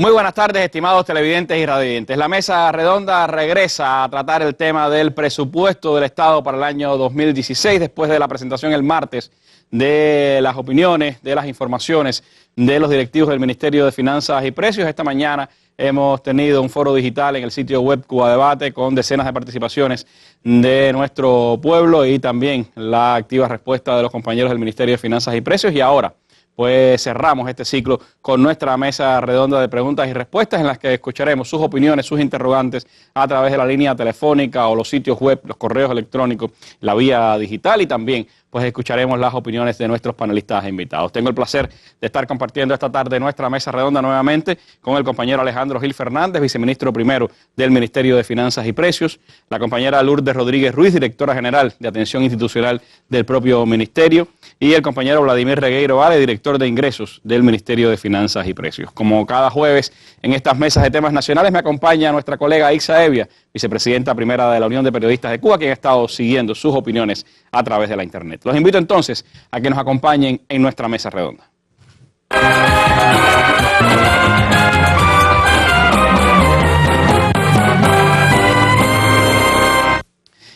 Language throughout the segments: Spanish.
Muy buenas tardes, estimados televidentes y radiovidentes. La mesa redonda regresa a tratar el tema del presupuesto del Estado para el año 2016, después de la presentación el martes de las opiniones, de las informaciones de los directivos del Ministerio de Finanzas y Precios. Esta mañana hemos tenido un foro digital en el sitio web Cuba Debate con decenas de participaciones de nuestro pueblo y también la activa respuesta de los compañeros del Ministerio de Finanzas y Precios. Y ahora, pues cerramos este ciclo con nuestra mesa redonda de preguntas y respuestas en las que escucharemos sus opiniones, sus interrogantes a través de la línea telefónica o los sitios web, los correos electrónicos, la vía digital y también pues escucharemos las opiniones de nuestros panelistas e invitados. Tengo el placer de estar compartiendo esta tarde nuestra mesa redonda nuevamente con el compañero Alejandro Gil Fernández, viceministro primero del Ministerio de Finanzas y Precios, la compañera Lourdes Rodríguez Ruiz, directora general de Atención Institucional del propio Ministerio, y el compañero Vladimir Regueiro Vale, director de Ingresos del Ministerio de Finanzas y Precios. Como cada jueves en estas mesas de temas nacionales me acompaña nuestra colega Ixa Evia, vicepresidenta primera de la Unión de Periodistas de Cuba, quien ha estado siguiendo sus opiniones a través de la internet. Los invito entonces a que nos acompañen en nuestra mesa redonda.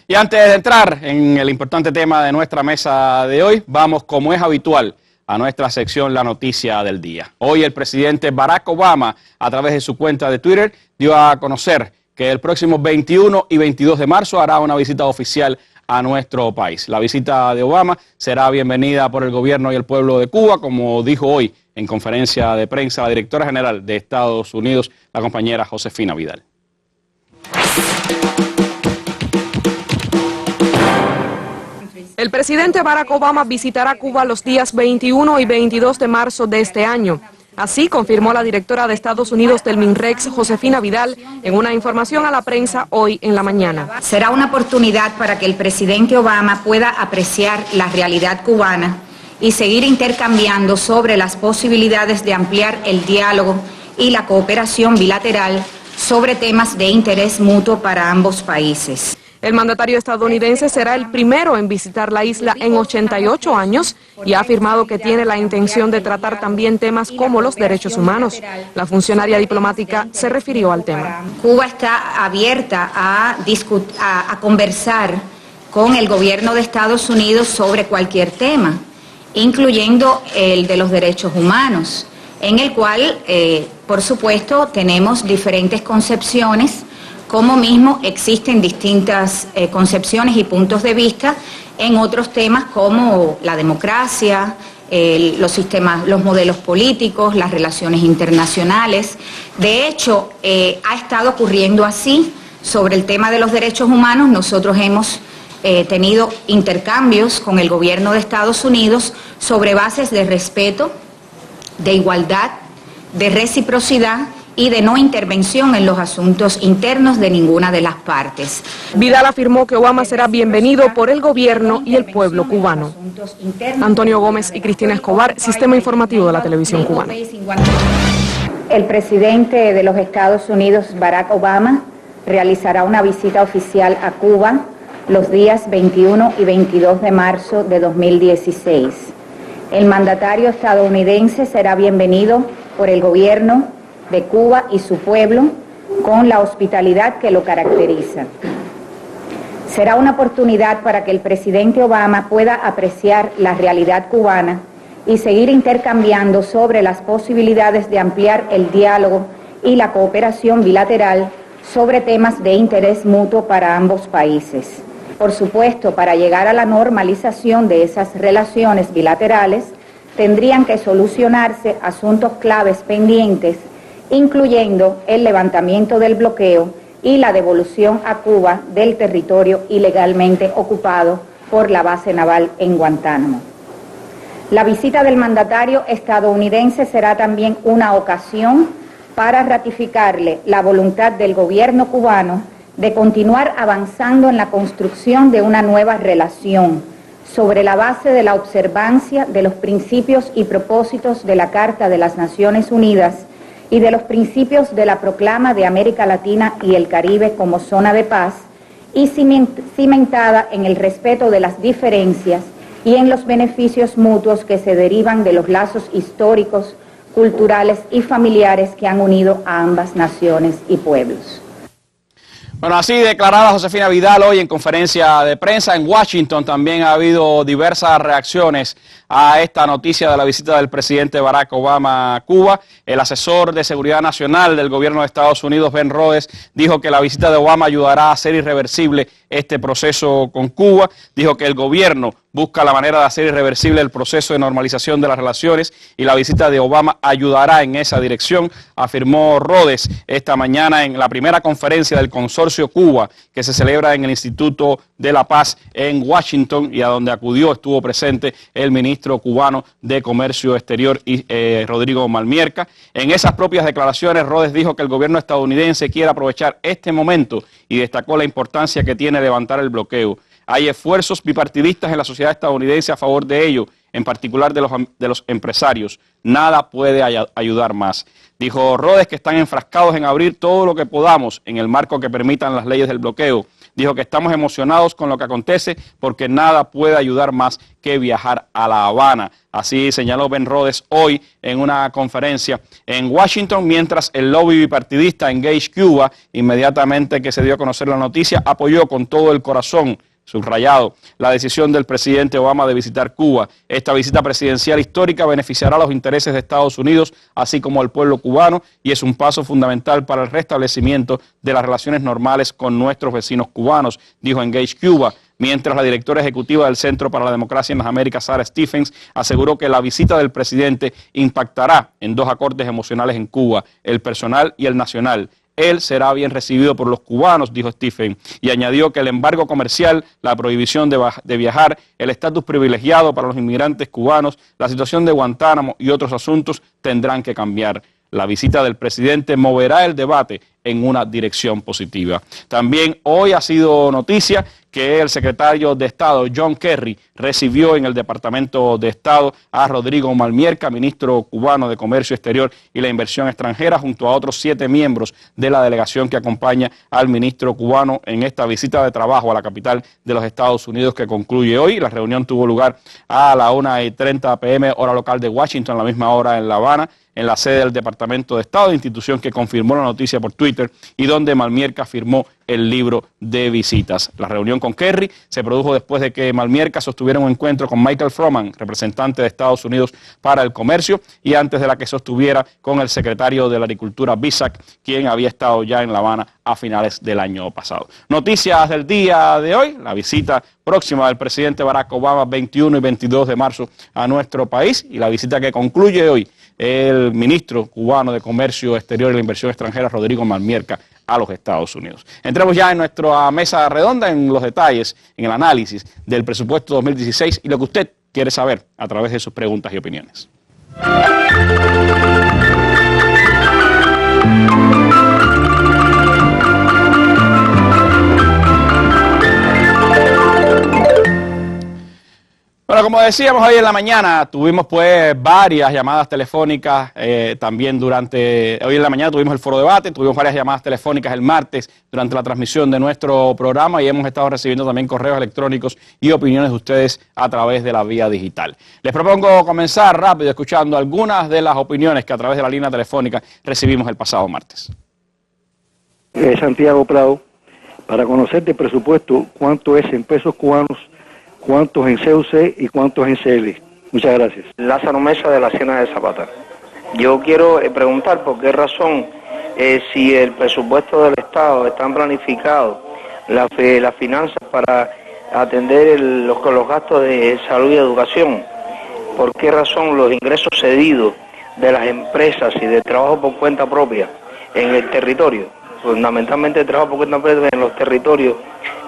Y antes de entrar en el importante tema de nuestra mesa de hoy, vamos, como es habitual, a nuestra sección La Noticia del Día. Hoy el presidente Barack Obama, a través de su cuenta de Twitter, dio a conocer que el próximo 21 y 22 de marzo hará una visita oficial a nuestro país. La visita de Obama será bienvenida por el gobierno y el pueblo de Cuba, como dijo hoy en conferencia de prensa la directora general de Estados Unidos, la compañera Josefina Vidal. El presidente Barack Obama visitará Cuba los días 21 y 22 de marzo de este año. Así confirmó la directora de Estados Unidos del MINREX, Josefina Vidal, en una información a la prensa hoy en la mañana. Será una oportunidad para que el presidente Obama pueda apreciar la realidad cubana y seguir intercambiando sobre las posibilidades de ampliar el diálogo y la cooperación bilateral sobre temas de interés mutuo para ambos países. El mandatario estadounidense será el primero en visitar la isla en 88 años y ha afirmado que tiene la intención de tratar también temas como los derechos humanos. La funcionaria diplomática se refirió al tema. Cuba está abierta a conversar con el gobierno de Estados Unidos sobre cualquier tema, incluyendo el de los derechos humanos, en el cual, por supuesto, tenemos diferentes concepciones. Como mismo existen distintas concepciones y puntos de vista en otros temas como la democracia, los sistemas, los modelos políticos, las relaciones internacionales. De hecho, ha estado ocurriendo así sobre el tema de los derechos humanos. Nosotros hemos tenido intercambios con el gobierno de Estados Unidos sobre bases de respeto, de igualdad, de reciprocidad y de no intervención en los asuntos internos de ninguna de las partes. Vidal afirmó que Obama será bienvenido por el gobierno y el pueblo cubano. Antonio Gómez y Cristina Escobar, Sistema Informativo de la Televisión Cubana. El presidente de los Estados Unidos, Barack Obama, realizará una visita oficial a Cuba los días 21 y 22 de marzo de 2016. El mandatario estadounidense será bienvenido por el gobierno de Cuba y su pueblo con la hospitalidad que lo caracteriza. Será una oportunidad para que el presidente Obama pueda apreciar la realidad cubana y seguir intercambiando sobre las posibilidades de ampliar el diálogo y la cooperación bilateral sobre temas de interés mutuo para ambos países. Por supuesto, para llegar a la normalización de esas relaciones bilaterales, tendrían que solucionarse asuntos claves pendientes, incluyendo el levantamiento del bloqueo y la devolución a Cuba del territorio ilegalmente ocupado por la base naval en Guantánamo. La visita del mandatario estadounidense será también una ocasión para ratificarle la voluntad del gobierno cubano de continuar avanzando en la construcción de una nueva relación sobre la base de la observancia de los principios y propósitos de la Carta de las Naciones Unidas y de los principios de la Proclama de América Latina y el Caribe como zona de paz, y cimentada en el respeto de las diferencias y en los beneficios mutuos que se derivan de los lazos históricos culturales y familiares que han unido a ambas naciones y pueblos. Bueno, así declaraba Josefina Vidal hoy en conferencia de prensa en Washington. También ha habido diversas reacciones a esta noticia de la visita del presidente Barack Obama a Cuba. El asesor de Seguridad Nacional del gobierno de Estados Unidos, Ben Rhodes, dijo que la visita de Obama ayudará a hacer irreversible este proceso con Cuba. Dijo que el gobierno busca la manera de hacer irreversible el proceso de normalización de las relaciones y la visita de Obama ayudará en esa dirección, afirmó Rhodes esta mañana en la primera conferencia del Consorcio Cuba que se celebra en el Instituto de la Paz en Washington y a donde estuvo presente el ministro cubano de Comercio Exterior, Rodrigo Malmierca. En esas propias declaraciones, Rhodes dijo que el gobierno estadounidense quiere aprovechar este momento y destacó la importancia que tiene levantar el bloqueo. Hay esfuerzos bipartidistas en la sociedad estadounidense a favor de ello, en particular de los empresarios. Nada puede ayudar más. Dijo Rhodes que están enfrascados en abrir todo lo que podamos en el marco que permitan las leyes del bloqueo. Dijo que estamos emocionados con lo que acontece porque nada puede ayudar más que viajar a La Habana. Así señaló Ben Rhodes hoy en una conferencia en Washington, mientras el lobby bipartidista Engage Cuba, inmediatamente que se dio a conocer la noticia, apoyó con todo el corazón, subrayado, la decisión del presidente Obama de visitar Cuba. Esta visita presidencial histórica beneficiará a los intereses de Estados Unidos, así como al pueblo cubano, y es un paso fundamental para el restablecimiento de las relaciones normales con nuestros vecinos cubanos, dijo Engage Cuba. Mientras la directora ejecutiva del Centro para la Democracia en las Américas, Sarah Stephens, aseguró que la visita del presidente impactará en dos acordes emocionales en Cuba, el personal y el nacional. Él será bien recibido por los cubanos, dijo Stephen, y añadió que el embargo comercial, la prohibición de viajar, el estatus privilegiado para los inmigrantes cubanos, la situación de Guantánamo y otros asuntos tendrán que cambiar. La visita del presidente moverá el debate en una dirección positiva. También hoy ha sido noticia que el secretario de Estado, John Kerry, recibió en el Departamento de Estado a Rodrigo Malmierca, ministro cubano de Comercio Exterior y la Inversión Extranjera, junto a otros 7 miembros de la delegación que acompaña al ministro cubano en esta visita de trabajo a la capital de los Estados Unidos que concluye hoy. La reunión tuvo lugar a la 1:30 p.m. hora local de Washington, a la misma hora en La Habana, en la sede del Departamento de Estado, institución que confirmó la noticia por Twitter y donde Malmierca firmó el libro de visitas. La reunión con Kerry se produjo después de que Malmierca sostuviera un encuentro con Michael Froman, representante de Estados Unidos para el comercio, y antes de la que sostuviera con el secretario de la Agricultura, Bisak, quien había estado ya en La Habana a finales del año pasado. Noticias del día de hoy, la visita próxima del presidente Barack Obama 21 y 22 de marzo a nuestro país y la visita que concluye hoy el ministro cubano de Comercio Exterior y la Inversión Extranjera, Rodrigo Malmierca, a los Estados Unidos. Entremos ya en nuestra mesa redonda, en los detalles, en el análisis del presupuesto 2016 y lo que usted quiere saber a través de sus preguntas y opiniones. Bueno, como decíamos hoy en la mañana, tuvimos pues varias llamadas telefónicas, también hoy en la mañana tuvimos el foro debate, tuvimos varias llamadas telefónicas el martes durante la transmisión de nuestro programa y hemos estado recibiendo también correos electrónicos y opiniones de ustedes a través de la vía digital. Les propongo comenzar rápido escuchando algunas de las opiniones que a través de la línea telefónica recibimos el pasado martes. Santiago Prado, para conocer de presupuesto cuánto es en pesos cubanos, cuántos en CUC y cuántos en CL. Muchas gracias. Lázaro Mesa de la Hacienda de Zapata. Yo quiero preguntar por qué razón, si el presupuesto del Estado están planificados las finanzas para atender los gastos de salud y educación, por qué razón los ingresos cedidos de las empresas y de trabajo por cuenta propia en el territorio, fundamentalmente el trabajo por cuenta propia en los territorios,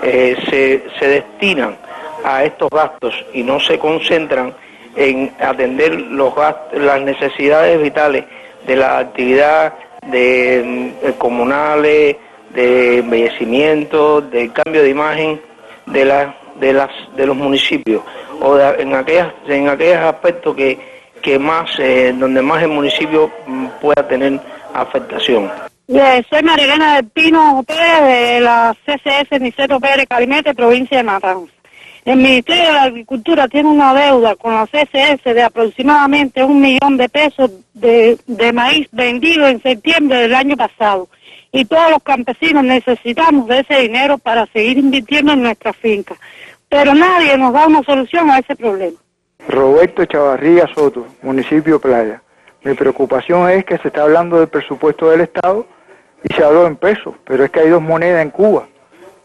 se destinan a estos gastos y no se concentran en atender las necesidades vitales de la actividad comunales, de embellecimiento, del cambio de imagen de los municipios, o en aquellos aspectos donde más el municipio pueda tener afectación. Soy Marilena del Pino Pérez de la CCS Niceto Pérez Calimete, provincia de Matanzas. El Ministerio de la Agricultura tiene una deuda con la CSS de aproximadamente 1 millón de pesos de maíz vendido en septiembre del año pasado. Y todos los campesinos necesitamos de ese dinero para seguir invirtiendo en nuestras fincas. Pero nadie nos da una solución a ese problema. Roberto Chavarría Soto, municipio Playa. Mi preocupación es que se está hablando del presupuesto del Estado y se habló en pesos, pero es que hay dos monedas en Cuba,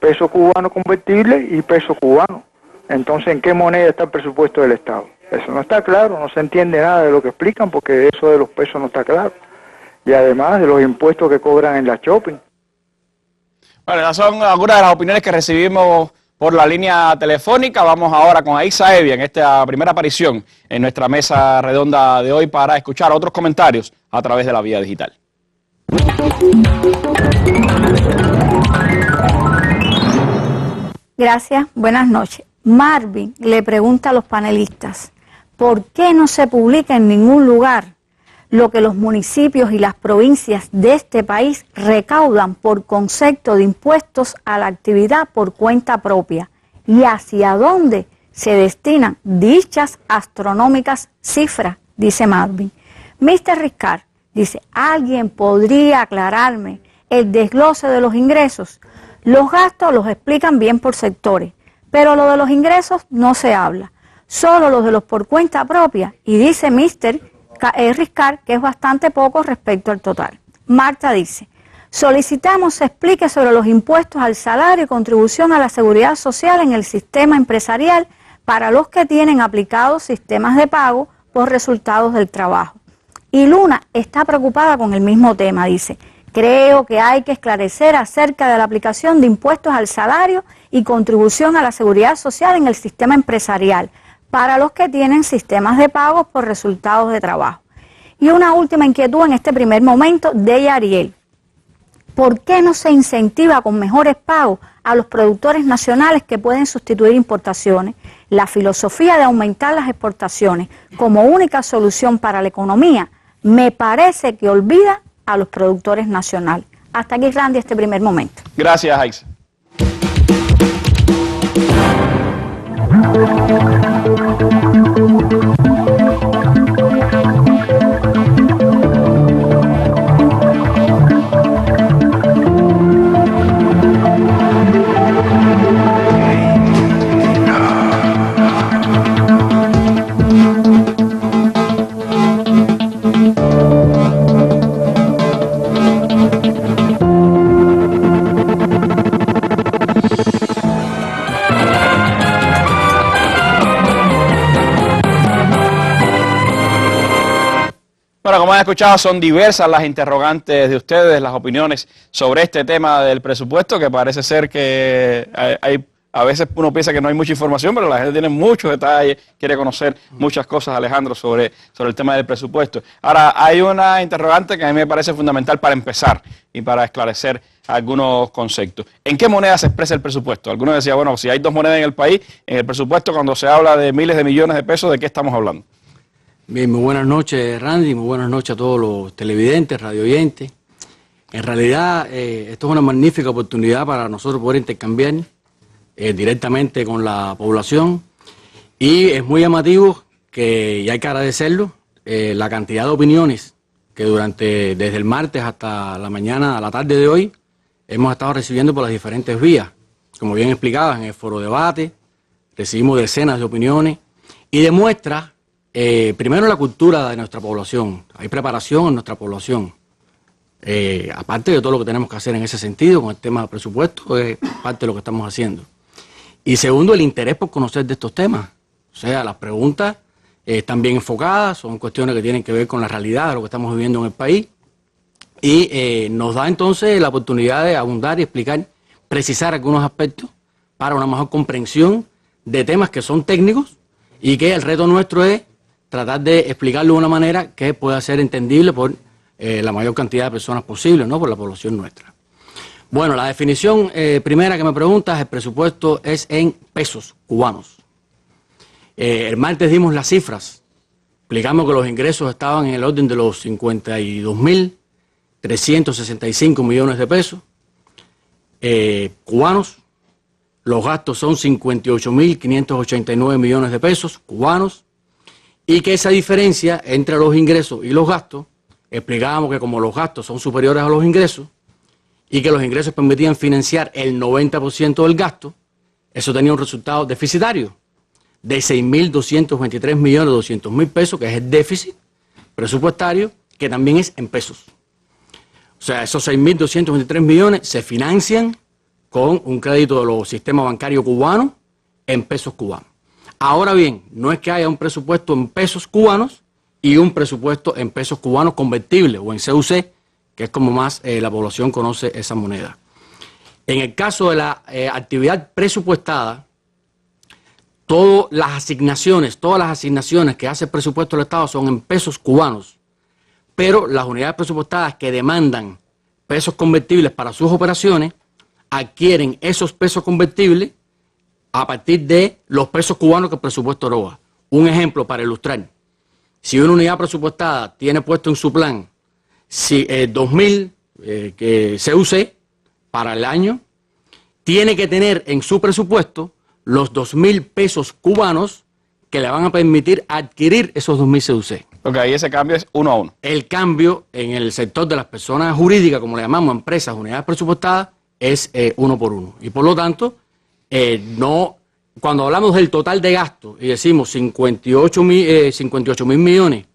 peso cubano convertible y peso cubano. Entonces, ¿en qué moneda está el presupuesto del Estado? Eso no está claro, no se entiende nada de lo que explican porque eso de los pesos no está claro. Y además de los impuestos que cobran en la shopping. Bueno, esas son algunas de las opiniones que recibimos por la línea telefónica. Vamos ahora con Aixa Evia en esta primera aparición en nuestra mesa redonda de hoy para escuchar otros comentarios a través de la vía digital. Gracias, buenas noches. Marvin le pregunta a los panelistas, ¿por qué no se publica en ningún lugar lo que los municipios y las provincias de este país recaudan por concepto de impuestos a la actividad por cuenta propia y hacia dónde se destinan dichas astronómicas cifras? Dice Marvin. Mr. Riscar dice, ¿alguien podría aclararme el desglose de los ingresos? Los gastos los explican bien por sectores, pero lo de los ingresos no se habla, solo los de los por cuenta propia, y dice Mr. Riscar que es bastante poco respecto al total. Marta dice, solicitamos se explique sobre los impuestos al salario y contribución a la seguridad social en el sistema empresarial para los que tienen aplicados sistemas de pago por resultados del trabajo. Y Luna está preocupada con el mismo tema, dice, creo que hay que esclarecer acerca de la aplicación de impuestos al salario y contribución a la seguridad social en el sistema empresarial para los que tienen sistemas de pagos por resultados de trabajo. Y una última inquietud en este primer momento de Yariel. ¿Por qué no se incentiva con mejores pagos a los productores nacionales que pueden sustituir importaciones? La filosofía de aumentar las exportaciones como única solución para la economía me parece que olvida a los productores nacionales. Hasta aquí, Randy, este primer momento. Gracias, Aixa. Bueno, como han escuchado, son diversas las interrogantes de ustedes, las opiniones sobre este tema del presupuesto, que parece ser que a veces uno piensa que no hay mucha información, pero la gente tiene muchos detalles, quiere conocer muchas cosas, Alejandro, sobre el tema del presupuesto. Ahora, hay una interrogante que a mí me parece fundamental para empezar y para esclarecer algunos conceptos. ¿En qué moneda se expresa el presupuesto? Algunos decían, bueno, si hay dos monedas en el país, en el presupuesto, cuando se habla de miles de millones de pesos, ¿de qué estamos hablando? Bien, muy buenas noches, Randy, muy buenas noches a todos los televidentes, radioyentes. En realidad, esto es una magnífica oportunidad para nosotros poder intercambiar directamente con la población y es muy llamativo que, y hay que agradecerlo, la cantidad de opiniones que desde el martes hasta la mañana, a la tarde de hoy, hemos estado recibiendo por las diferentes vías. Como bien explicabas, en el foro debate, recibimos decenas de opiniones y demuestra primero la cultura de nuestra población, hay preparación en nuestra población, aparte de todo lo que tenemos que hacer en ese sentido con el tema del presupuesto, es parte de lo que estamos haciendo. Y segundo, el interés por conocer de estos temas, o sea, las preguntas están bien enfocadas, son cuestiones que tienen que ver con la realidad de lo que estamos viviendo en el país y nos da entonces la oportunidad de abundar y explicar, precisar algunos aspectos para una mejor comprensión de temas que son técnicos y que el reto nuestro es tratar de explicarlo de una manera que pueda ser entendible por la mayor cantidad de personas posible, ¿no? Por la población nuestra. Bueno, la definición primera que me preguntas, el presupuesto es en pesos cubanos. El martes dimos las cifras, explicamos que los ingresos estaban en el orden de los 52.365 millones de pesos cubanos los gastos son 58.589 millones de pesos cubanos, y que esa diferencia entre los ingresos y los gastos, explicábamos que como los gastos son superiores a los ingresos y que los ingresos permitían financiar el 90% del gasto, eso tenía un resultado deficitario de 6.223.200.000 pesos, que es el déficit presupuestario, que también es en pesos. O sea, esos 6.223 millones se financian con un crédito de los sistemas bancarios cubanos en pesos cubanos. Ahora bien, no es que haya un presupuesto en pesos cubanos y un presupuesto en pesos cubanos convertibles o en CUC, que es como más la población conoce esa moneda. En el caso de la actividad presupuestada, todas las asignaciones que hace el presupuesto del Estado son en pesos cubanos, pero las unidades presupuestadas que demandan pesos convertibles para sus operaciones adquieren esos pesos convertibles a partir de los pesos cubanos que el presupuesto eroga. Un ejemplo para ilustrar: si una unidad presupuestada tiene puesto en su plan 2.000 CUC para el año, tiene que tener en su presupuesto los 2.000 pesos cubanos que le van a permitir adquirir esos 2.000 CUC. Porque ahí ese cambio es 1 a 1. El cambio en el sector de las personas jurídicas, como le llamamos empresas, unidades presupuestadas, es 1 por 1. Y por lo tanto, cuando hablamos del total de gastos y decimos 58.000 millones,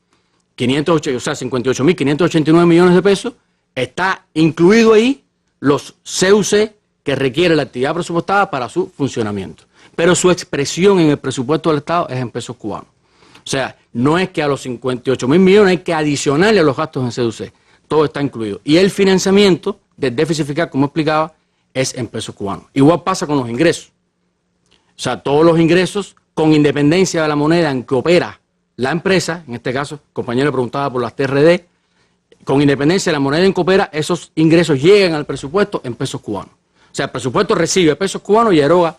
58.589 millones de pesos, está incluido ahí los CUC que requiere la actividad presupuestada para su funcionamiento. Pero su expresión en el presupuesto del Estado es en pesos cubanos. O sea, no es que a los 58.000 millones hay que adicionarle a los gastos en CUC. Todo está incluido. Y el financiamiento del déficit fiscal, como explicaba, es en pesos cubanos. Igual pasa con los ingresos. O sea, todos los ingresos, con independencia de la moneda en que opera la empresa, en este caso, el compañero preguntaba por las TRD, con independencia de la moneda en que opera, esos ingresos llegan al presupuesto en pesos cubanos. O sea, el presupuesto recibe pesos cubanos y eroga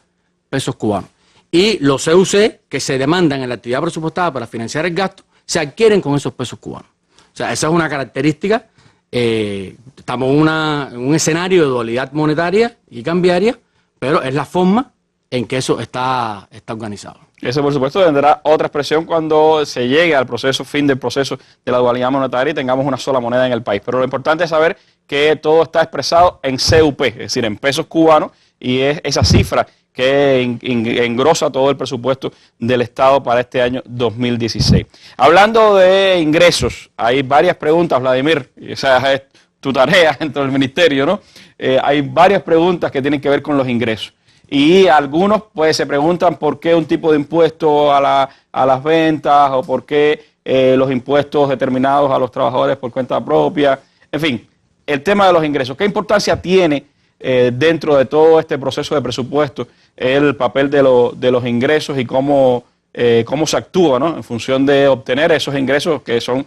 pesos cubanos. Y los CUC que se demandan en la actividad presupuestada para financiar el gasto, se adquieren con esos pesos cubanos. O sea, esa es una característica. Estamos en un escenario de dualidad monetaria y cambiaria, pero es la forma en que eso está organizado. Eso, por supuesto, tendrá otra expresión cuando se llegue al fin del proceso de la dualidad monetaria y tengamos una sola moneda en el país. Pero lo importante es saber que todo está expresado en CUP, es decir, en pesos cubanos, y es esa cifra que engrosa todo el presupuesto del Estado para este año 2016. Hablando de ingresos, hay varias preguntas, Vladimir, y esa es tu tarea dentro del ministerio, ¿no? Hay varias preguntas que tienen que ver con los ingresos. Y algunos pues se preguntan por qué un tipo de impuesto a las ventas o por qué los impuestos determinados a los trabajadores por cuenta propia. En fin, el tema de los ingresos. ¿Qué importancia tiene dentro de todo este proceso de presupuesto el papel de los ingresos y cómo se actúa, ¿no?, en función de obtener esos ingresos que son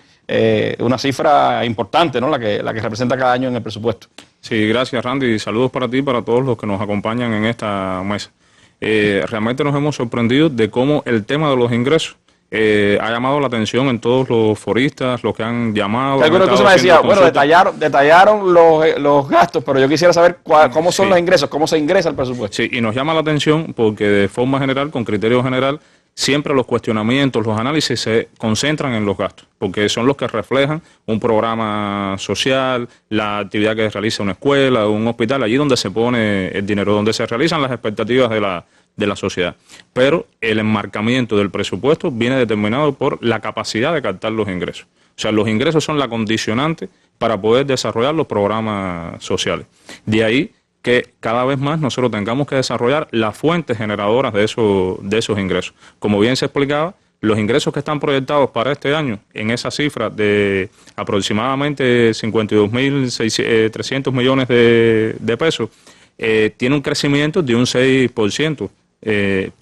una cifra importante, ¿no?, la que representa cada año en el presupuesto? Sí, gracias, Randy. Saludos para ti y para todos los que nos acompañan en esta mesa. Realmente nos hemos sorprendido de cómo el tema de los ingresos ha llamado la atención en todos los foristas, los que han llamado. Alguna cosa me decía, bueno, detallaron los gastos, pero yo quisiera saber cómo son los ingresos, cómo se ingresa el presupuesto. Sí, y nos llama la atención porque de forma general, con criterio general, siempre los cuestionamientos, los análisis se concentran en los gastos, porque son los que reflejan un programa social, la actividad que realiza una escuela, un hospital, allí donde se pone el dinero, donde se realizan las expectativas de la sociedad. Pero el enmarcamiento del presupuesto viene determinado por la capacidad de captar los ingresos. O sea, los ingresos son la condicionante para poder desarrollar los programas sociales. De ahí que cada vez más nosotros tengamos que desarrollar las fuentes generadoras de esos ingresos. Como bien se explicaba, los ingresos que están proyectados para este año, en esa cifra de aproximadamente 52.300 millones de pesos, tiene un crecimiento de un 6%,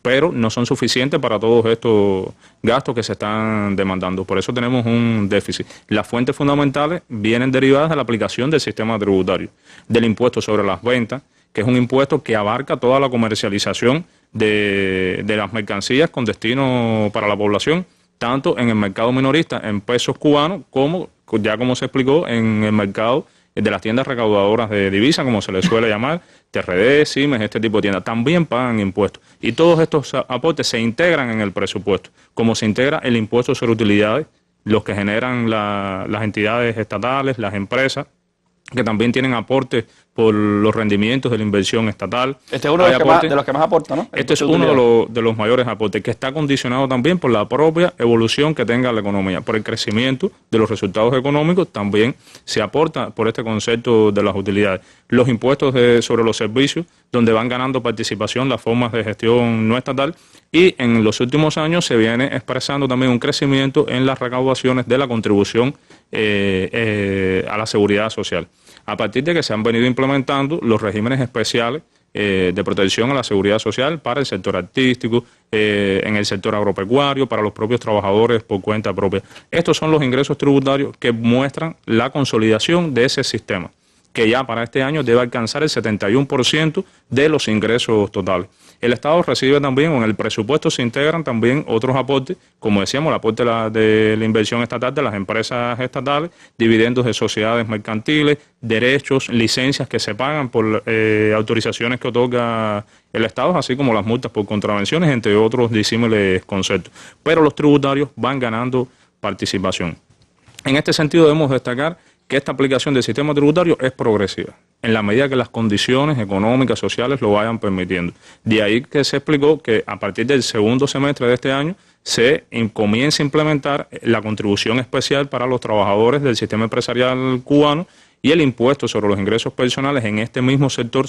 pero no son suficientes para todos estos gastos que se están demandando. Por eso tenemos un déficit. Las fuentes fundamentales vienen derivadas de la aplicación del sistema tributario, del impuesto sobre las ventas, que es un impuesto que abarca toda la comercialización de las mercancías con destino para la población, tanto en el mercado minorista en pesos cubanos como, ya como se explicó, en el mercado de las tiendas recaudadoras de divisas, como se les suele llamar, TRD, CIMES, este tipo de tiendas, también pagan impuestos. Y todos estos aportes se integran en el presupuesto, como se integra el impuesto sobre utilidades, los que generan las entidades estatales, las empresas, que también tienen aportes por los rendimientos de la inversión estatal. Este es uno de los que más aporta, ¿no? Este es uno de los mayores aportes, que está condicionado también por la propia evolución que tenga la economía, por el crecimiento de los resultados económicos, también se aporta por este concepto de las utilidades. Los impuestos sobre los servicios, donde van ganando participación las formas de gestión no estatal, y en los últimos años se viene expresando también un crecimiento en las recaudaciones de la contribución a la seguridad social, a partir de que se han venido implementando los regímenes especiales de protección a la seguridad social para el sector artístico, en el sector agropecuario, para los propios trabajadores por cuenta propia. Estos son los ingresos tributarios que muestran la consolidación de ese sistema, que ya para este año debe alcanzar el 71% de los ingresos totales. El Estado recibe también, o en el presupuesto se integran también otros aportes, como decíamos, el aporte de la inversión estatal de las empresas estatales, dividendos de sociedades mercantiles, derechos, licencias que se pagan por autorizaciones que otorga el Estado, así como las multas por contravenciones, entre otros disímiles conceptos. Pero los tributarios van ganando participación. En este sentido debemos destacar que esta aplicación del sistema tributario es progresiva, en la medida que las condiciones económicas, sociales lo vayan permitiendo. De ahí que se explicó que a partir del segundo semestre de este año se comienza a implementar la contribución especial para los trabajadores del sistema empresarial cubano y el impuesto sobre los ingresos personales en este mismo sector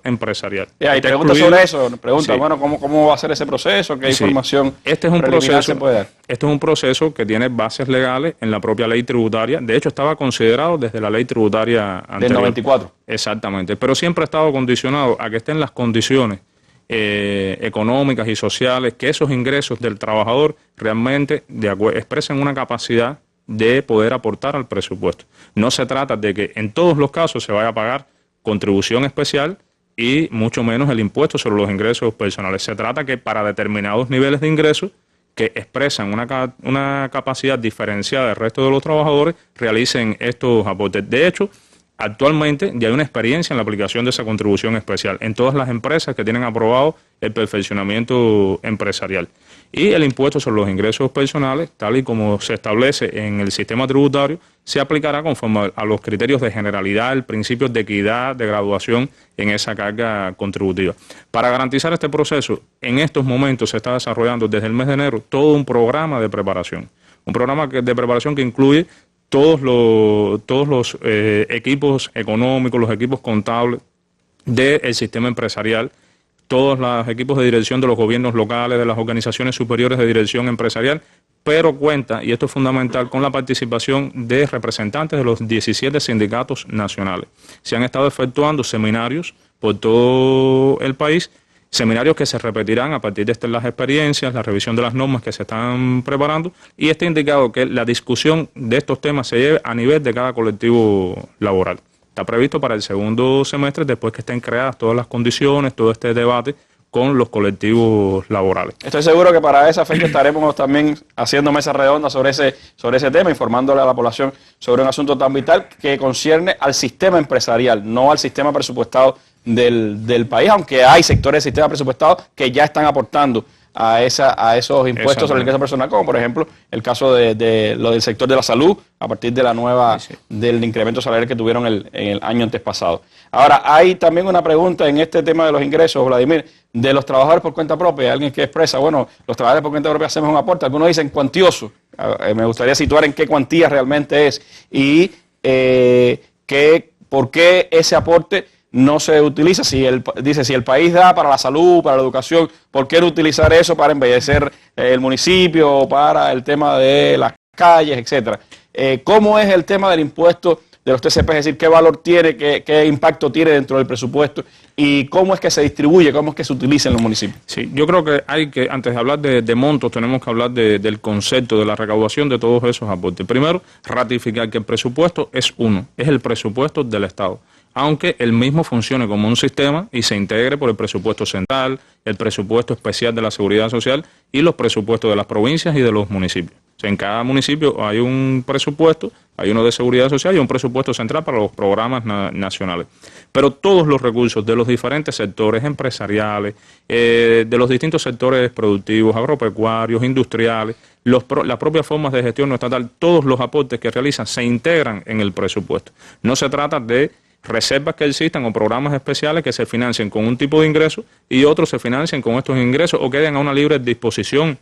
empresarial. Y pregunta sobre eso, sí. Bueno, ¿cómo va a ser ese proceso? ¿Qué información preliminar se puede dar? Este es un proceso que tiene bases legales en la propia ley tributaria. De hecho, estaba considerado desde la ley tributaria anterior. Del 94. Exactamente, pero siempre ha estado condicionado a que estén las condiciones económicas y sociales, que esos ingresos del trabajador realmente expresen una capacidad de poder aportar al presupuesto. No se trata de que en todos los casos se vaya a pagar contribución especial y mucho menos el impuesto sobre los ingresos personales. Se trata que para determinados niveles de ingresos que expresan una capacidad diferenciada del resto de los trabajadores, realicen estos aportes. De hecho, actualmente ya hay una experiencia en la aplicación de esa contribución especial en todas las empresas que tienen aprobado el perfeccionamiento empresarial. Y el impuesto sobre los ingresos personales, tal y como se establece en el sistema tributario, se aplicará conforme a los criterios de generalidad, el principio de equidad, de graduación en esa carga contributiva. Para garantizar este proceso, en estos momentos se está desarrollando desde el mes de enero todo un programa de preparación. Un programa de preparación que incluye todos los equipos económicos, los equipos contables del sistema empresarial, todos los equipos de dirección de los gobiernos locales, de las organizaciones superiores de dirección empresarial, pero cuenta, y esto es fundamental, con la participación de representantes de los 17 sindicatos nacionales. Se han estado efectuando seminarios por todo el país, seminarios que se repetirán a partir de las experiencias, la revisión de las normas que se están preparando, y está indicado que la discusión de estos temas se lleve a nivel de cada colectivo laboral. Está previsto para el segundo semestre, después que estén creadas todas las condiciones, todo este debate con los colectivos laborales. Estoy seguro que para esa fecha estaremos también haciendo mesas redondas sobre ese tema, informándole a la población sobre un asunto tan vital que concierne al sistema empresarial, no al sistema presupuestado del país, aunque hay sectores del sistema presupuestado que ya están aportando a esos impuestos sobre el ingreso personal, como por ejemplo el caso de lo del sector de la salud, a partir de del incremento salarial que tuvieron en el año antes pasado. Ahora, hay también una pregunta en este tema de los ingresos, Vladimir, de los trabajadores por cuenta propia. Alguien que expresa, bueno, los trabajadores por cuenta propia hacemos un aporte, algunos dicen cuantioso. Me gustaría situar en qué cuantía realmente es y por qué ese aporte no se utiliza. Si el país da para la salud, para la educación, ¿por qué no utilizar eso para embellecer el municipio, para el tema de las calles, etcétera? ¿Cómo es el tema del impuesto de los TCP? Es decir, ¿qué valor tiene, qué impacto tiene dentro del presupuesto y cómo es que se distribuye, cómo es que se utiliza en los municipios? Sí, yo creo que antes de hablar de montos, tenemos que hablar del concepto de la recaudación de todos esos aportes. Primero, ratificar que el presupuesto es el presupuesto del Estado, aunque el mismo funcione como un sistema y se integre por el presupuesto central, el presupuesto especial de la Seguridad Social y los presupuestos de las provincias y de los municipios. O sea, en cada municipio hay un presupuesto hay uno de seguridad social y un presupuesto central para los programas nacionales. Pero todos los recursos de los diferentes sectores empresariales, de los distintos sectores productivos, agropecuarios, industriales, las propias formas de gestión no estatal, todos los aportes que realizan se integran en el presupuesto. No se trata de reservas que existan o programas especiales que se financien con un tipo de ingreso y otros se financien con estos ingresos o queden a una libre disposición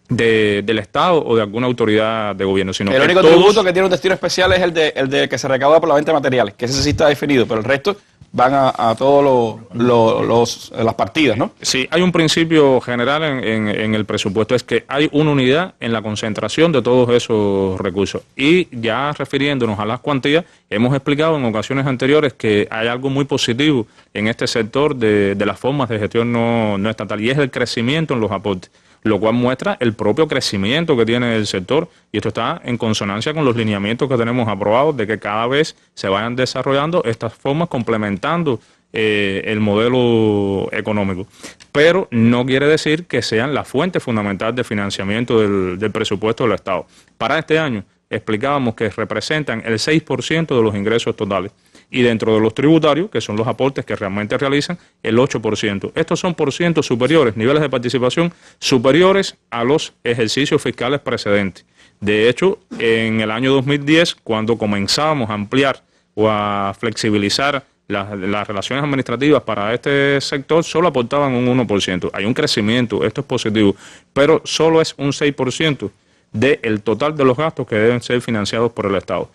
del Estado o de alguna autoridad de gobierno. Sino el único tributo que tiene un destino especial es el de que se recauda por la venta de materiales, que ese sí está definido, pero el resto van a todas las partidas, ¿no? Sí, hay un principio general en el presupuesto, es que hay una unidad en la concentración de todos esos recursos. Y ya refiriéndonos a las cuantías, hemos explicado en ocasiones anteriores que hay algo muy positivo en este sector de las formas de gestión no estatal, y es el crecimiento en los aportes, lo cual muestra el propio crecimiento que tiene el sector, y esto está en consonancia con los lineamientos que tenemos aprobados de que cada vez se vayan desarrollando estas formas complementando el modelo económico. Pero no quiere decir que sean la fuente fundamental de financiamiento del presupuesto del Estado. Para este año explicábamos que representan el 6% de los ingresos totales. Y dentro de los tributarios, que son los aportes que realmente realizan, el 8%. Estos son porcientos superiores, niveles de participación superiores a los ejercicios fiscales precedentes. De hecho, en el año 2010, cuando comenzábamos a ampliar o a flexibilizar las relaciones administrativas para este sector, solo aportaban un 1%. Hay un crecimiento, esto es positivo, pero solo es un 6% del total de los gastos que deben ser financiados por el Estado.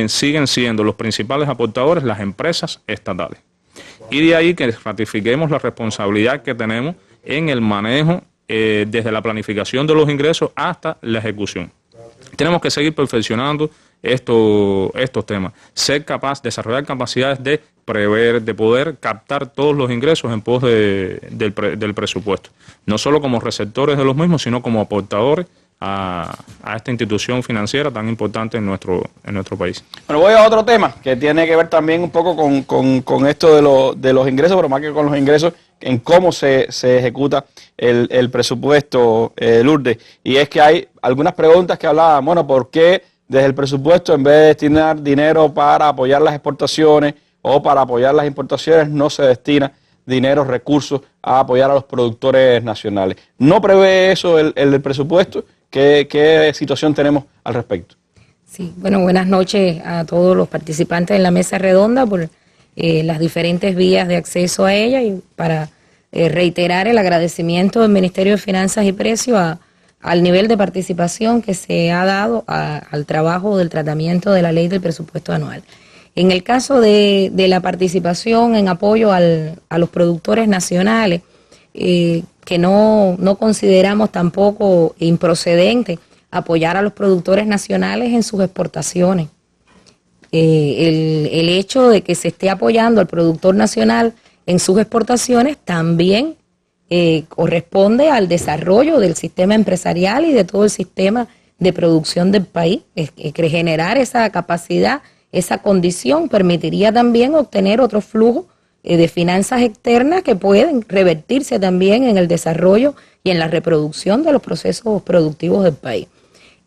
Siguen siendo los principales aportadores las empresas estatales. Y de ahí que ratifiquemos la responsabilidad que tenemos en el manejo desde la planificación de los ingresos hasta la ejecución. Tenemos que seguir perfeccionando estos temas, ser capaz de desarrollar capacidades de prever, de poder captar todos los ingresos en pos del presupuesto, no solo como receptores de los mismos, sino como aportadores a esta institución financiera tan importante en nuestro país. Bueno, voy a otro tema que tiene que ver también un poco con esto de los ingresos, pero más que con los ingresos, en cómo se ejecuta el presupuesto, Lourdes. Y es que hay algunas preguntas que hablaban, bueno, ¿por qué desde el presupuesto, en vez de destinar dinero para apoyar las exportaciones o para apoyar las importaciones, no se destina dinero, recursos a apoyar a los productores nacionales? ¿No prevé eso el presupuesto? ¿Qué situación tenemos al respecto? Sí, bueno, buenas noches a todos los participantes en la mesa redonda por las diferentes vías de acceso a ella, y para reiterar el agradecimiento del Ministerio de Finanzas y Precios al nivel de participación que se ha dado al trabajo del tratamiento de la ley del presupuesto anual. En el caso de la participación en apoyo a los productores nacionales, que no consideramos tampoco improcedente apoyar a los productores nacionales en sus exportaciones. El hecho de que se esté apoyando al productor nacional en sus exportaciones también corresponde al desarrollo del sistema empresarial y de todo el sistema de producción del país. Que generar esa capacidad, esa condición, permitiría también obtener otro flujo de finanzas externas que pueden revertirse también en el desarrollo y en la reproducción de los procesos productivos del país.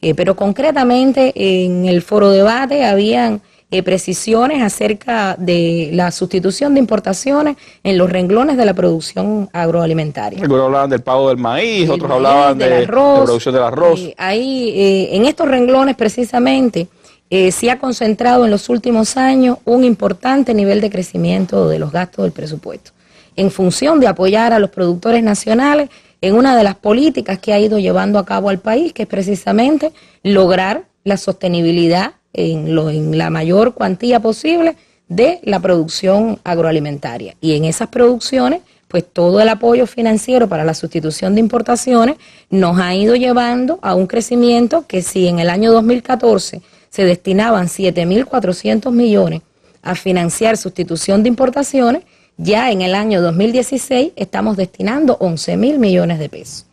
Pero concretamente en el foro debate habían precisiones acerca de la sustitución de importaciones en los renglones de la producción agroalimentaria. Algunos hablaban del pago del maíz, otros hablaban de la producción del arroz. En estos renglones precisamente se ha concentrado en los últimos años un importante nivel de crecimiento de los gastos del presupuesto, en función de apoyar a los productores nacionales en una de las políticas que ha ido llevando a cabo al país, que es precisamente lograr la sostenibilidad en la mayor cuantía posible de la producción agroalimentaria. Y en esas producciones, pues todo el apoyo financiero para la sustitución de importaciones nos ha ido llevando a un crecimiento que, si en el año 2014 se destinaban 7.400 millones a financiar sustitución de importaciones, ya en el año 2016 estamos destinando 11.000 millones de pesos.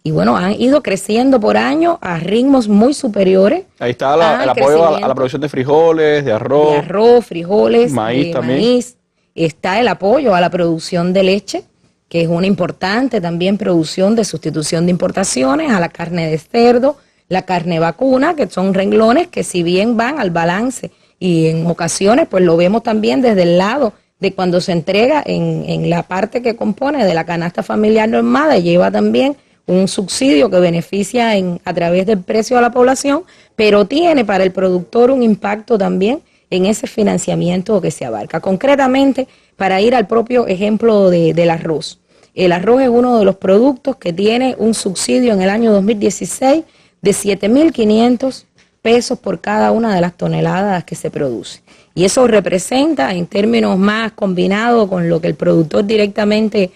Y bueno, han ido creciendo por año a ritmos muy superiores. Ahí está el apoyo a la producción de frijoles, de arroz. De arroz, frijoles, maíz también. Maíz. Está el apoyo a la producción de leche, que es una importante también producción de sustitución de importaciones, a la carne de cerdo, la carne vacuna, que son renglones que si bien van al balance y en ocasiones pues lo vemos también desde el lado de cuando se entrega en la parte que compone de la canasta familiar normada, lleva también un subsidio que beneficia a través del precio a la población, pero tiene para el productor un impacto también en ese financiamiento que se abarca. Concretamente, para ir al propio ejemplo del arroz. El arroz es uno de los productos que tiene un subsidio en el año 2016 de 7.500 pesos por cada una de las toneladas que se produce. Y eso representa, en términos más combinados con lo que el productor directamente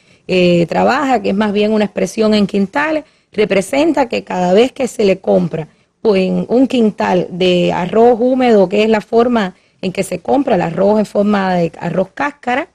trabaja, que es más bien una expresión en quintales, representa que cada vez que se le compra en un quintal de arroz húmedo, que es la forma en que se compra el arroz en forma de arroz cáscara,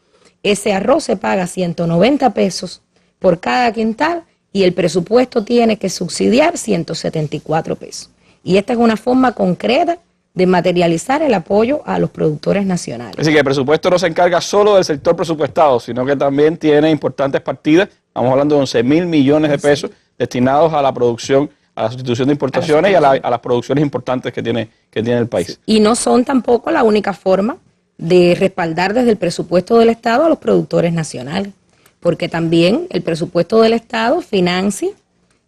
ese arroz se paga 190 pesos por cada quintal y el presupuesto tiene que subsidiar 174 pesos. Y esta es una forma concreta de materializar el apoyo a los productores nacionales. Así que el presupuesto no se encarga solo del sector presupuestado, sino que también tiene importantes partidas. Estamos hablando de 11.000 millones de pesos destinados a la producción, a la sustitución de importaciones y a las producciones importantes que tiene el país. Sí. Y no son tampoco la única forma de respaldar desde el presupuesto del Estado a los productores nacionales, porque también el presupuesto del Estado financia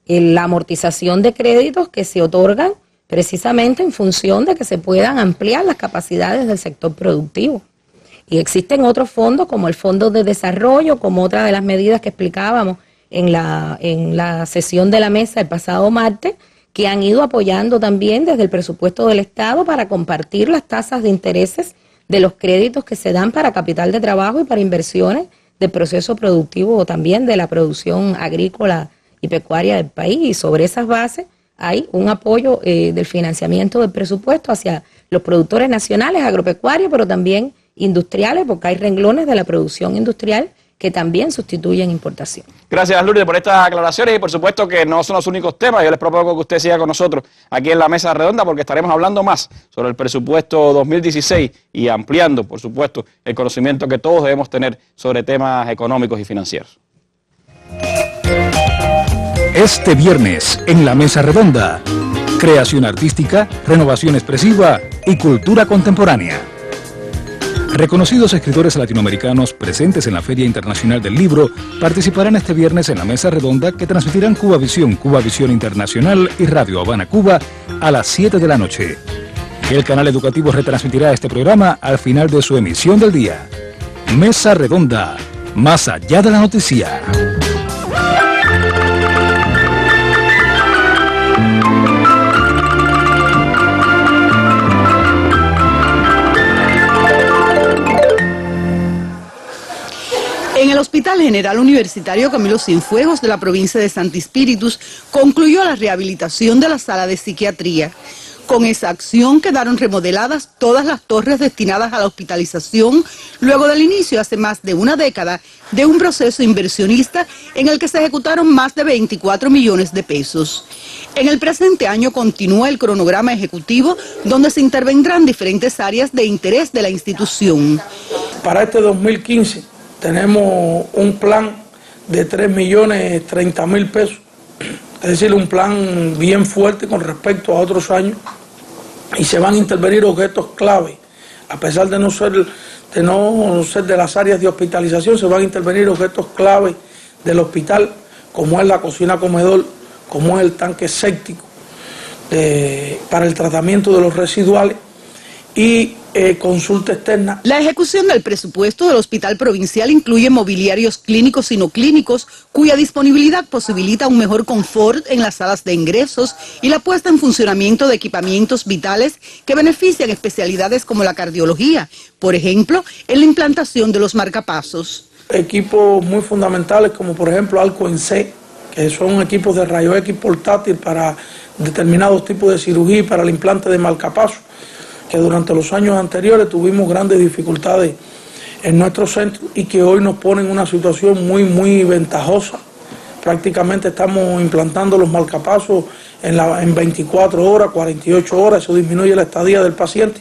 la amortización de créditos que se otorgan precisamente en función de que se puedan ampliar las capacidades del sector productivo. Y existen otros fondos como el Fondo de Desarrollo, como otra de las medidas que explicábamos en la sesión de la mesa el pasado martes, que han ido apoyando también desde el presupuesto del Estado para compartir las tasas de intereses de los créditos que se dan para capital de trabajo y para inversiones del proceso productivo o también de la producción agrícola y pecuaria del país. Y sobre esas bases hay un apoyo del financiamiento del presupuesto hacia los productores nacionales, agropecuarios, pero también industriales, porque hay renglones de la producción industrial que también sustituyen importación. Gracias, Lourdes, por estas aclaraciones y por supuesto que no son los únicos temas. Yo les propongo que usted siga con nosotros aquí en la mesa redonda porque estaremos hablando más sobre el presupuesto 2016 y ampliando, por supuesto, el conocimiento que todos debemos tener sobre temas económicos y financieros. Este viernes en la mesa redonda, creación artística, renovación expresiva y cultura contemporánea. Reconocidos escritores latinoamericanos presentes en la Feria Internacional del Libro participarán este viernes en la mesa redonda que transmitirán Cuba Visión Internacional y Radio Habana, Cuba a las 7 de la noche. El canal educativo retransmitirá este programa al final de su emisión del día. Mesa redonda, más allá de la noticia. En el Hospital General Universitario Camilo Cienfuegos de la provincia de Santi Espíritus concluyó la rehabilitación de la sala de psiquiatría. Con esa acción quedaron remodeladas todas las torres destinadas a la hospitalización luego del inicio hace más de una década de un proceso inversionista en el que se ejecutaron más de 24 millones de pesos. En el presente año continúa el cronograma ejecutivo donde se intervendrán diferentes áreas de interés de la institución. Para este 2015 tenemos un plan de 3.030.000 pesos, es decir, un plan bien fuerte con respecto a otros años, y se van a intervenir objetos clave, a pesar de no ser de las áreas de hospitalización, se van a intervenir objetos clave del hospital, como es la cocina comedor, como es el tanque séptico para el tratamiento de los residuales y consulta externa. La ejecución del presupuesto del Hospital Provincial incluye mobiliarios clínicos y no clínicos, cuya disponibilidad posibilita un mejor confort en las salas de ingresos y la puesta en funcionamiento de equipamientos vitales que benefician especialidades como la cardiología, por ejemplo, en la implantación de los marcapasos. Equipos muy fundamentales como por ejemplo Alcoen-C, que son equipos de rayos X portátil para determinados tipos de cirugía y para el implante de marcapasos, que durante los años anteriores tuvimos grandes dificultades en nuestro centro y que hoy nos ponen en una situación muy ventajosa. Prácticamente estamos implantando los marcapasos en 24 horas, 48 horas, eso disminuye la estadía del paciente.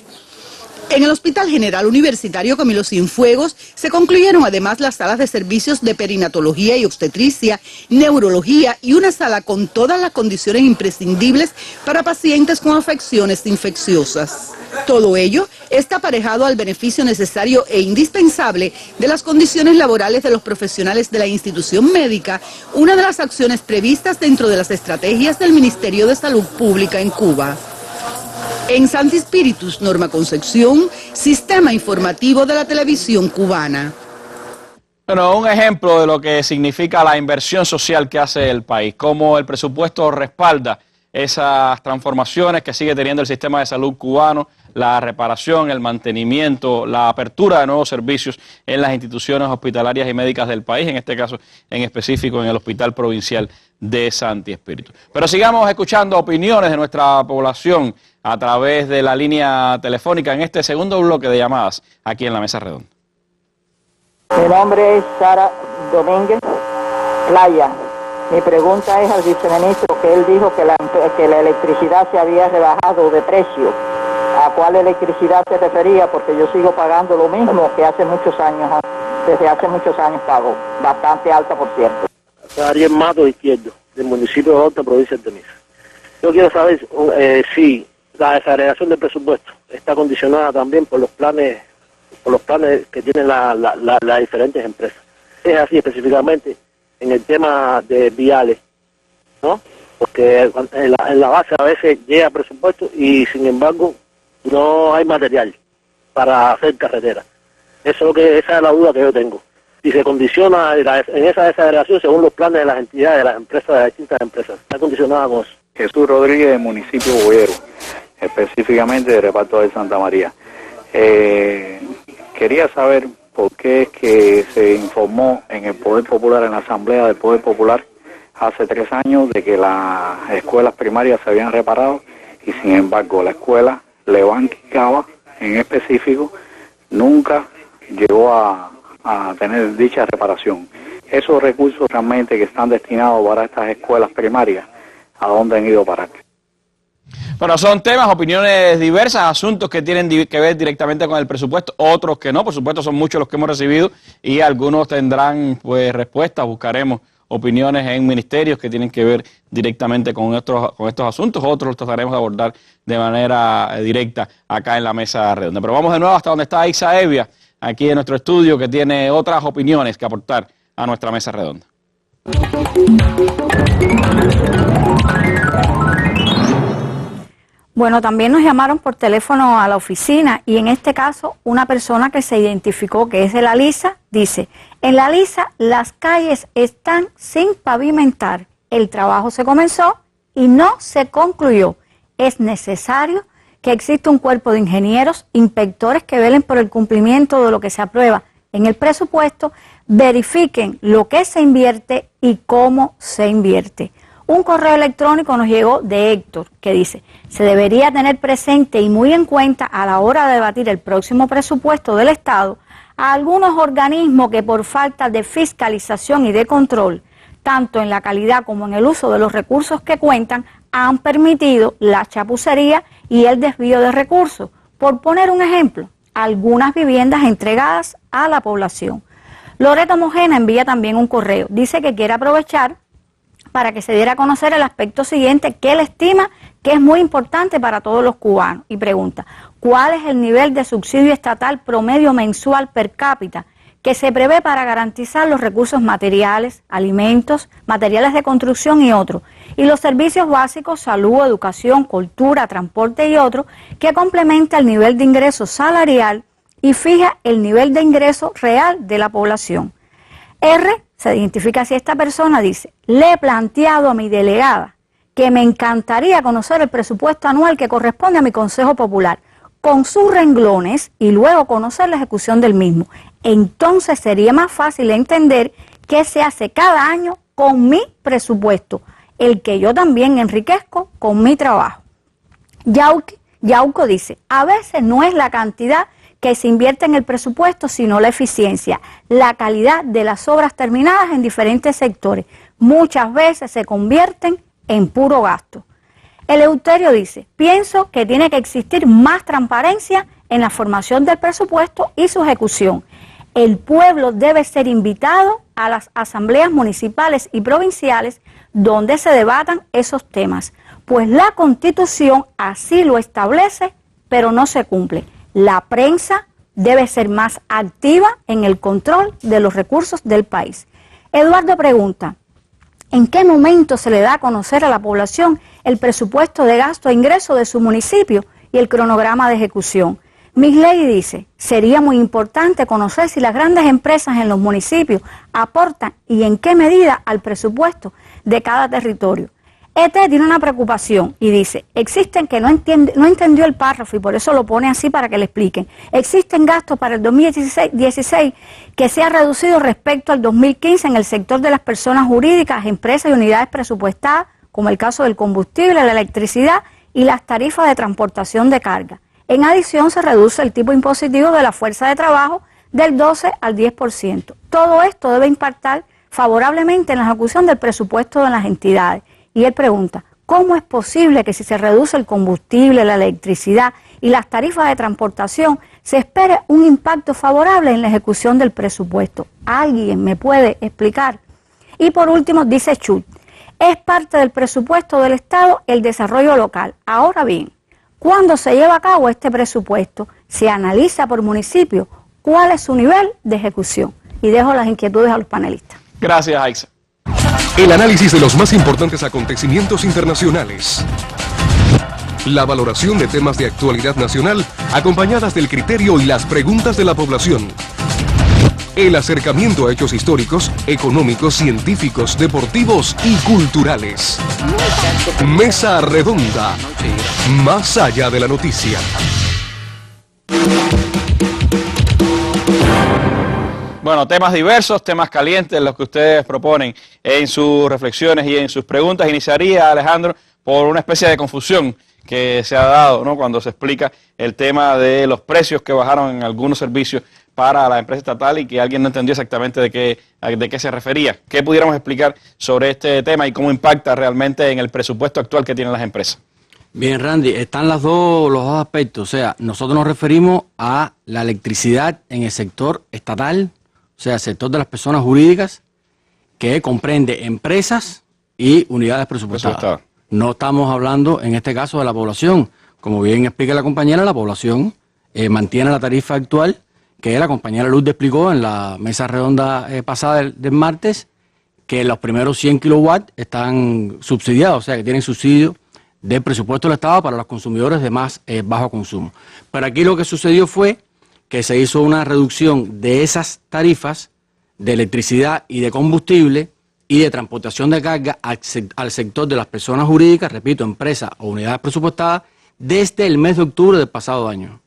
En el Hospital General Universitario Camilo Cienfuegos se concluyeron además las salas de servicios de perinatología y obstetricia, neurología y una sala con todas las condiciones imprescindibles para pacientes con afecciones infecciosas. Todo ello está aparejado al beneficio necesario e indispensable de las condiciones laborales de los profesionales de la institución médica, una de las acciones previstas dentro de las estrategias del Ministerio de Salud Pública en Cuba. En Santi Spíritus, Norma Concepción, Sistema Informativo de la Televisión Cubana. Bueno, un ejemplo de lo que significa la inversión social que hace el país, cómo el presupuesto respalda esas transformaciones que sigue teniendo el sistema de salud cubano, la reparación, el mantenimiento, la apertura de nuevos servicios en las instituciones hospitalarias y médicas del país, en este caso en específico en el Hospital Provincial de Santi Spíritus. Pero sigamos escuchando opiniones de nuestra población a través de la línea telefónica en este segundo bloque de llamadas aquí en la Mesa Redonda. Mi nombre es Sara Domínguez Playa. Mi pregunta es al viceministro, que él dijo que la electricidad se había rebajado de precio. ¿A cuál electricidad se refería? Porque yo sigo pagando lo mismo que hace muchos años, desde hace muchos años pago, bastante alta por cierto. Ariel Mato Izquierdo, del municipio de Horta, provincia de Temisa. Yo quiero saber si la desagregación del presupuesto está condicionada también por los planes que tienen las diferentes empresas. Es así específicamente en el tema de viales, ¿no? Porque en la base a veces llega presupuesto y sin embargo no hay material para hacer carretera. Esa es la duda que yo tengo. Si se condiciona en esa desagregación según los planes de las entidades, de las empresas, de las distintas empresas. Está condicionada con eso. Jesús Rodríguez, del municipio Boyero, específicamente de reparto de Santa María. Quería saber por qué es que se informó en el Poder Popular, en la Asamblea del Poder Popular, hace 3 años de que las escuelas primarias se habían reparado y sin embargo la escuela Leván Quicaba en específico nunca llegó a tener dicha reparación. Esos recursos realmente que están destinados para estas escuelas primarias, ¿a dónde han ido a parar? Bueno, son temas, opiniones diversas, asuntos que tienen que ver directamente con el presupuesto, otros que no, por supuesto son muchos los que hemos recibido y algunos tendrán pues respuestas, buscaremos opiniones en ministerios que tienen que ver directamente con estos asuntos, otros los trataremos de abordar de manera directa acá en la Mesa Redonda. Pero vamos de nuevo hasta donde está Isa Evia, aquí en nuestro estudio, que tiene otras opiniones que aportar a nuestra Mesa Redonda. Bueno, también nos llamaron por teléfono a la oficina y en este caso una persona que se identificó que es de La Lisa dice: en La Lisa las calles están sin pavimentar, el trabajo se comenzó y no se concluyó. Es necesario que exista un cuerpo de ingenieros, inspectores que velen por el cumplimiento de lo que se aprueba en el presupuesto, verifiquen lo que se invierte y cómo se invierte. Un correo electrónico nos llegó de Héctor que dice: se debería tener presente y muy en cuenta a la hora de debatir el próximo presupuesto del Estado a algunos organismos que por falta de fiscalización y de control, tanto en la calidad como en el uso de los recursos que cuentan, han permitido la chapucería y el desvío de recursos. Por poner un ejemplo, algunas viviendas entregadas a la población. Loreto Mojena envía también un correo, dice que quiere aprovechar para que se diera a conocer el aspecto siguiente que él estima que es muy importante para todos los cubanos. Y pregunta: ¿cuál es el nivel de subsidio estatal promedio mensual per cápita que se prevé para garantizar los recursos materiales, alimentos, materiales de construcción y otros, y los servicios básicos, salud, educación, cultura, transporte y otros, que complementa el nivel de ingreso salarial y fija el nivel de ingreso real de la población? R se identifica así esta persona, dice: le he planteado a mi delegada que me encantaría conocer el presupuesto anual que corresponde a mi Consejo Popular, con sus renglones y luego conocer la ejecución del mismo. Entonces sería más fácil entender qué se hace cada año con mi presupuesto, el que yo también enriquezco con mi trabajo. Yauco dice: a veces no es la cantidad que se invierte en el presupuesto, sino la eficiencia, la calidad de las obras terminadas en diferentes sectores. Muchas veces se convierten en puro gasto. Eleuterio dice: pienso que tiene que existir más transparencia en la formación del presupuesto y su ejecución. El pueblo debe ser invitado a las asambleas municipales y provinciales donde se debatan esos temas, pues la Constitución así lo establece, pero no se cumple. La prensa debe ser más activa en el control de los recursos del país. Eduardo pregunta, ¿en qué momento se le da a conocer a la población el presupuesto de gasto e ingreso de su municipio y el cronograma de ejecución? Misley dice, sería muy importante conocer si las grandes empresas en los municipios aportan y en qué medida al presupuesto de cada territorio. Tiene una preocupación y dice, existen que no entendió el párrafo y por eso lo pone así para que le expliquen. Existen gastos para el 2016 que se ha reducido respecto al 2015 en el sector de las personas jurídicas, empresas y unidades presupuestadas, como el caso del combustible, la electricidad y las tarifas de transportación de carga. En adición, se reduce el tipo impositivo de la fuerza de trabajo del 12 al 10%. Todo esto debe impactar favorablemente en la ejecución del presupuesto de las entidades. Y él pregunta, ¿cómo es posible que si se reduce el combustible, la electricidad y las tarifas de transportación, se espere un impacto favorable en la ejecución del presupuesto? ¿Alguien me puede explicar? Y por último, dice Chut, es parte del presupuesto del Estado el desarrollo local. Ahora bien, cuando se lleva a cabo este presupuesto, se analiza por municipio cuál es su nivel de ejecución. Y dejo las inquietudes a los panelistas. Gracias, Aixa. El análisis de los más importantes acontecimientos internacionales. La valoración de temas de actualidad nacional, acompañadas del criterio y las preguntas de la población. El acercamiento a hechos históricos, económicos, científicos, deportivos y culturales. Mesa Redonda. Más allá de la noticia. Bueno, temas diversos, temas calientes, los que ustedes proponen en sus reflexiones y en sus preguntas. Iniciaría, Alejandro, por una especie de confusión que se ha dado, ¿no?, cuando se explica el tema de los precios que bajaron en algunos servicios para la empresa estatal y que alguien no entendió exactamente de qué se refería. ¿Qué pudiéramos explicar sobre este tema y cómo impacta realmente en el presupuesto actual que tienen las empresas? Bien, Randy, están los dos aspectos. O sea, nosotros nos referimos a la electricidad en el sector estatal, o sea, el sector de las personas jurídicas, que comprende empresas y unidades presupuestadas. No estamos hablando, en este caso, de la población. Como bien explica la compañera, la población mantiene la tarifa actual, que la compañera Luz explicó en la mesa redonda pasada del martes, que los primeros 100 kilowatts están subsidiados, o sea, que tienen subsidio del presupuesto del Estado para los consumidores de más bajo consumo. Pero aquí lo que sucedió fue que se hizo una reducción de esas tarifas de electricidad y de combustible y de transportación de carga al sector de las personas jurídicas, repito, empresas o unidades presupuestadas, desde el mes de octubre del pasado año.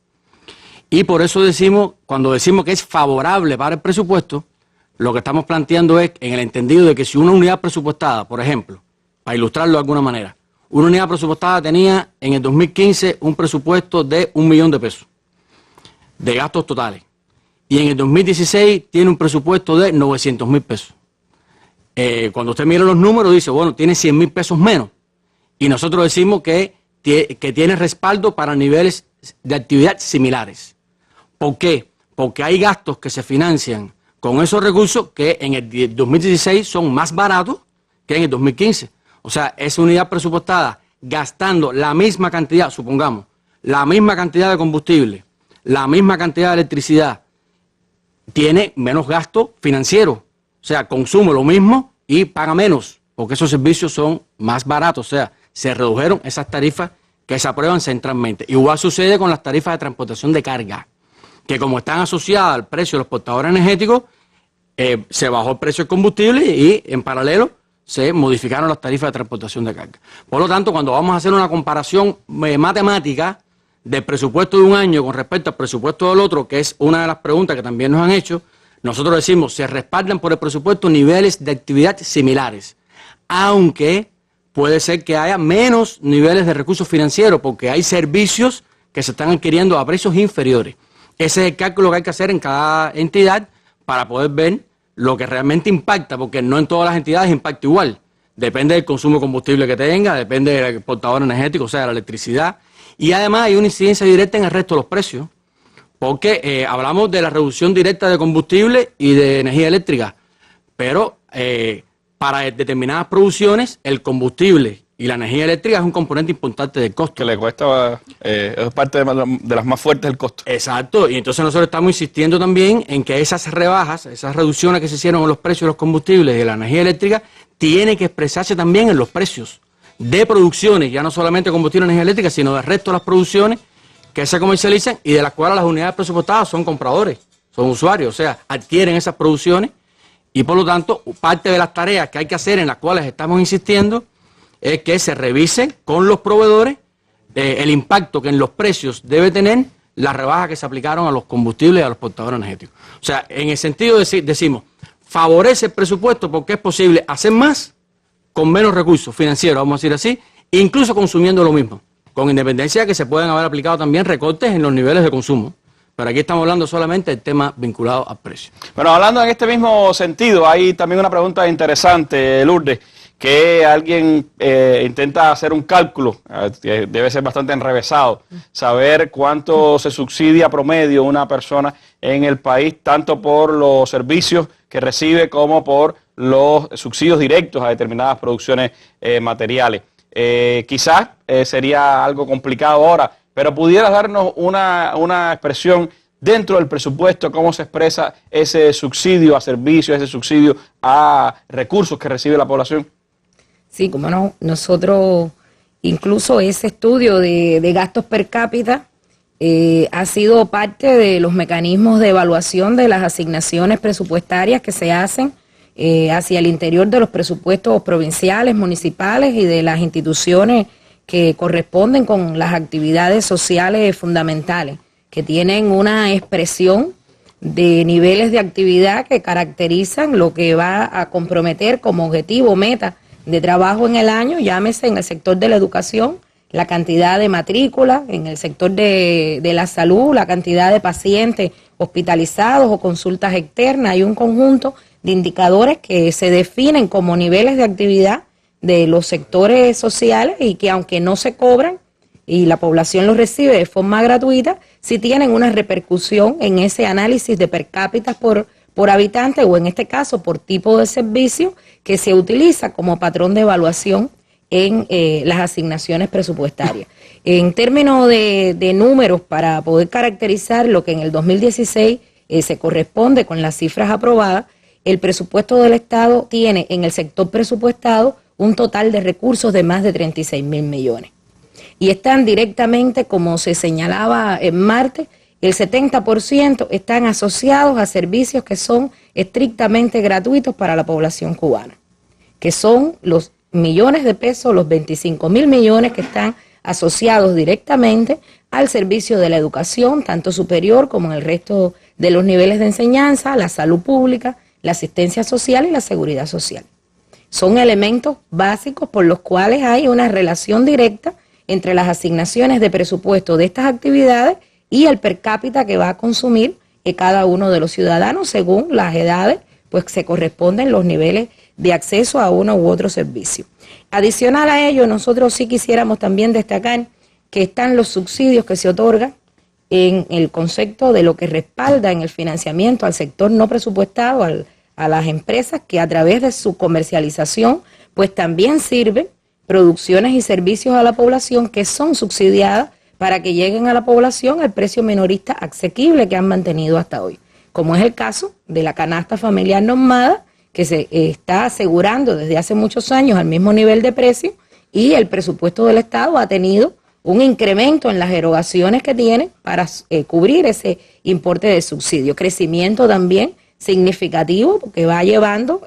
Y por eso decimos, cuando decimos que es favorable para el presupuesto, lo que estamos planteando es en el entendido de que si una unidad presupuestada, por ejemplo, para ilustrarlo de alguna manera, una unidad presupuestada tenía en el 2015 un presupuesto de 1 millón de pesos de gastos totales. Y en el 2016 tiene un presupuesto de 900.000 pesos. Cuando usted mira los números dice, bueno, tiene 100.000 pesos menos. Y nosotros decimos que tiene respaldo para niveles de actividad similares. ¿Por qué? Porque hay gastos que se financian con esos recursos que en el 2016 son más baratos que en el 2015. O sea, esa unidad presupuestada gastando la misma cantidad, supongamos, la misma cantidad de combustible, la misma cantidad de electricidad, tiene menos gasto financiero. O sea, consume lo mismo y paga menos, porque esos servicios son más baratos. O sea, se redujeron esas tarifas que se aprueban centralmente. Igual sucede con las tarifas de transportación de carga, que como están asociadas al precio de los portadores energéticos, se bajó el precio del combustible y en paralelo se modificaron las tarifas de transportación de carga. Por lo tanto, cuando vamos a hacer una comparación matemática del presupuesto de un año con respecto al presupuesto del otro, que es una de las preguntas que también nos han hecho, nosotros decimos, se respaldan por el presupuesto niveles de actividad similares, aunque puede ser que haya menos niveles de recursos financieros, porque hay servicios que se están adquiriendo a precios inferiores. Ese es el cálculo que hay que hacer en cada entidad para poder ver lo que realmente impacta, porque no en todas las entidades impacta igual. Depende del consumo de combustible que tenga, depende del portador energético, o sea, de la electricidad. Y además hay una incidencia directa en el resto de los precios, porque hablamos de la reducción directa de combustible y de energía eléctrica, pero para determinadas producciones el combustible y la energía eléctrica es un componente importante del costo. Que le cuesta, es parte de las más fuertes del costo. Exacto, y entonces nosotros estamos insistiendo también en que esas rebajas, esas reducciones que se hicieron en los precios de los combustibles y de la energía eléctrica, tiene que expresarse también en los precios de producciones, ya no solamente combustible y energía eléctrica, sino del resto de las producciones que se comercializan y de las cuales las unidades presupuestadas son compradores, son usuarios, o sea, adquieren esas producciones y por lo tanto parte de las tareas que hay que hacer en las cuales estamos insistiendo es que se revise con los proveedores el impacto que en los precios debe tener las rebajas que se aplicaron a los combustibles y a los portadores energéticos. O sea, en el sentido de decimos, favorece el presupuesto porque es posible hacer más con menos recursos financieros, vamos a decir así, incluso consumiendo lo mismo, con independencia de que se pueden haber aplicado también recortes en los niveles de consumo. Pero aquí estamos hablando solamente del tema vinculado al precio. Bueno, hablando en este mismo sentido, hay también una pregunta interesante, Lourdes, que alguien intenta hacer un cálculo, que debe ser bastante enrevesado, saber cuánto se subsidia promedio una persona en el país, tanto por los servicios que recibe como por los subsidios directos a determinadas producciones materiales. Quizás sería algo complicado ahora, pero pudieras darnos una expresión dentro del presupuesto, cómo se expresa ese subsidio a servicios, ese subsidio a recursos que recibe la población. Sí, como no, nosotros incluso ese estudio de gastos per cápita ha sido parte de los mecanismos de evaluación de las asignaciones presupuestarias que se hacen hacia el interior de los presupuestos provinciales, municipales y de las instituciones que corresponden con las actividades sociales fundamentales, que tienen una expresión de niveles de actividad que caracterizan lo que va a comprometer como objetivo, meta de trabajo en el año, llámese en el sector de la educación, la cantidad de matrículas, en el sector de la salud, la cantidad de pacientes hospitalizados o consultas externas. Hay un conjunto de indicadores que se definen como niveles de actividad de los sectores sociales y que aunque no se cobran y la población los recibe de forma gratuita, sí tienen una repercusión en ese análisis de per cápita por habitante o en este caso por tipo de servicio que se utiliza como patrón de evaluación en las asignaciones presupuestarias. En términos de números, para poder caracterizar lo que en el 2016 se corresponde con las cifras aprobadas, el presupuesto del Estado tiene en el sector presupuestado un total de recursos de más de 36.000 millones. Y están directamente, como se señalaba en martes, el 70% están asociados a servicios que son estrictamente gratuitos para la población cubana, que son los millones de pesos, los 25.000 millones que están asociados directamente al servicio de la educación, tanto superior como en el resto de los niveles de enseñanza, la salud pública, la asistencia social y la seguridad social. Son elementos básicos por los cuales hay una relación directa entre las asignaciones de presupuesto de estas actividades y el per cápita que va a consumir cada uno de los ciudadanos según las edades, pues se corresponden los niveles de acceso a uno u otro servicio. Adicional a ello, nosotros sí quisiéramos también destacar que están los subsidios que se otorgan en el concepto de lo que respalda en el financiamiento al sector no presupuestado, a las empresas que a través de su comercialización, pues también sirven producciones y servicios a la población que son subsidiadas para que lleguen a la población al precio minorista asequible que han mantenido hasta hoy, como es el caso de la canasta familiar normada, que se está asegurando desde hace muchos años al mismo nivel de precio, y el presupuesto del Estado ha tenido un incremento en las erogaciones que tiene para cubrir ese importe de subsidio. Crecimiento también significativo porque va llevando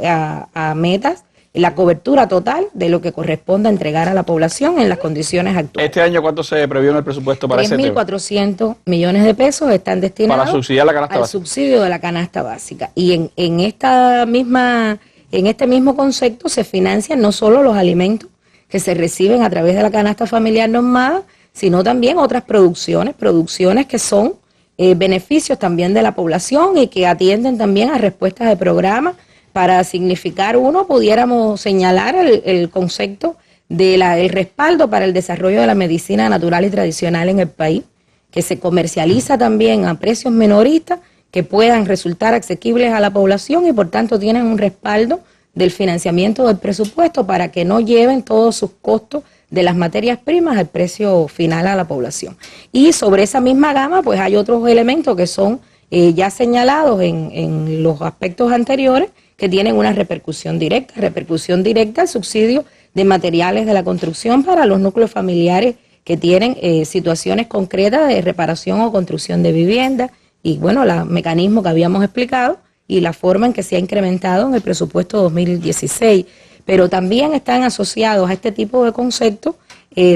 a metas la cobertura total de lo que corresponde a entregar a la población en las condiciones actuales. ¿Este año cuánto se previó en el presupuesto para ese tema? 3.400 millones de pesos están destinados para subsidiar la canasta básica. Subsidio de la canasta básica. Y en este mismo concepto se financian no solo los alimentos que se reciben a través de la canasta familiar normada, sino también otras producciones que son beneficios también de la población y que atienden también a respuestas de programas. Para significar uno, pudiéramos señalar el concepto del respaldo para el desarrollo de la medicina natural y tradicional en el país, que se comercializa también a precios minoristas que puedan resultar asequibles a la población y por tanto tienen un respaldo del financiamiento del presupuesto para que no lleven todos sus costos de las materias primas al precio final a la población. Y sobre esa misma gama pues hay otros elementos que son ya señalados en los aspectos anteriores que tienen una repercusión directa al subsidio de materiales de la construcción para los núcleos familiares que tienen situaciones concretas de reparación o construcción de vivienda y bueno, el mecanismo que habíamos explicado y la forma en que se ha incrementado en el presupuesto 2016. Pero también están asociados a este tipo de conceptos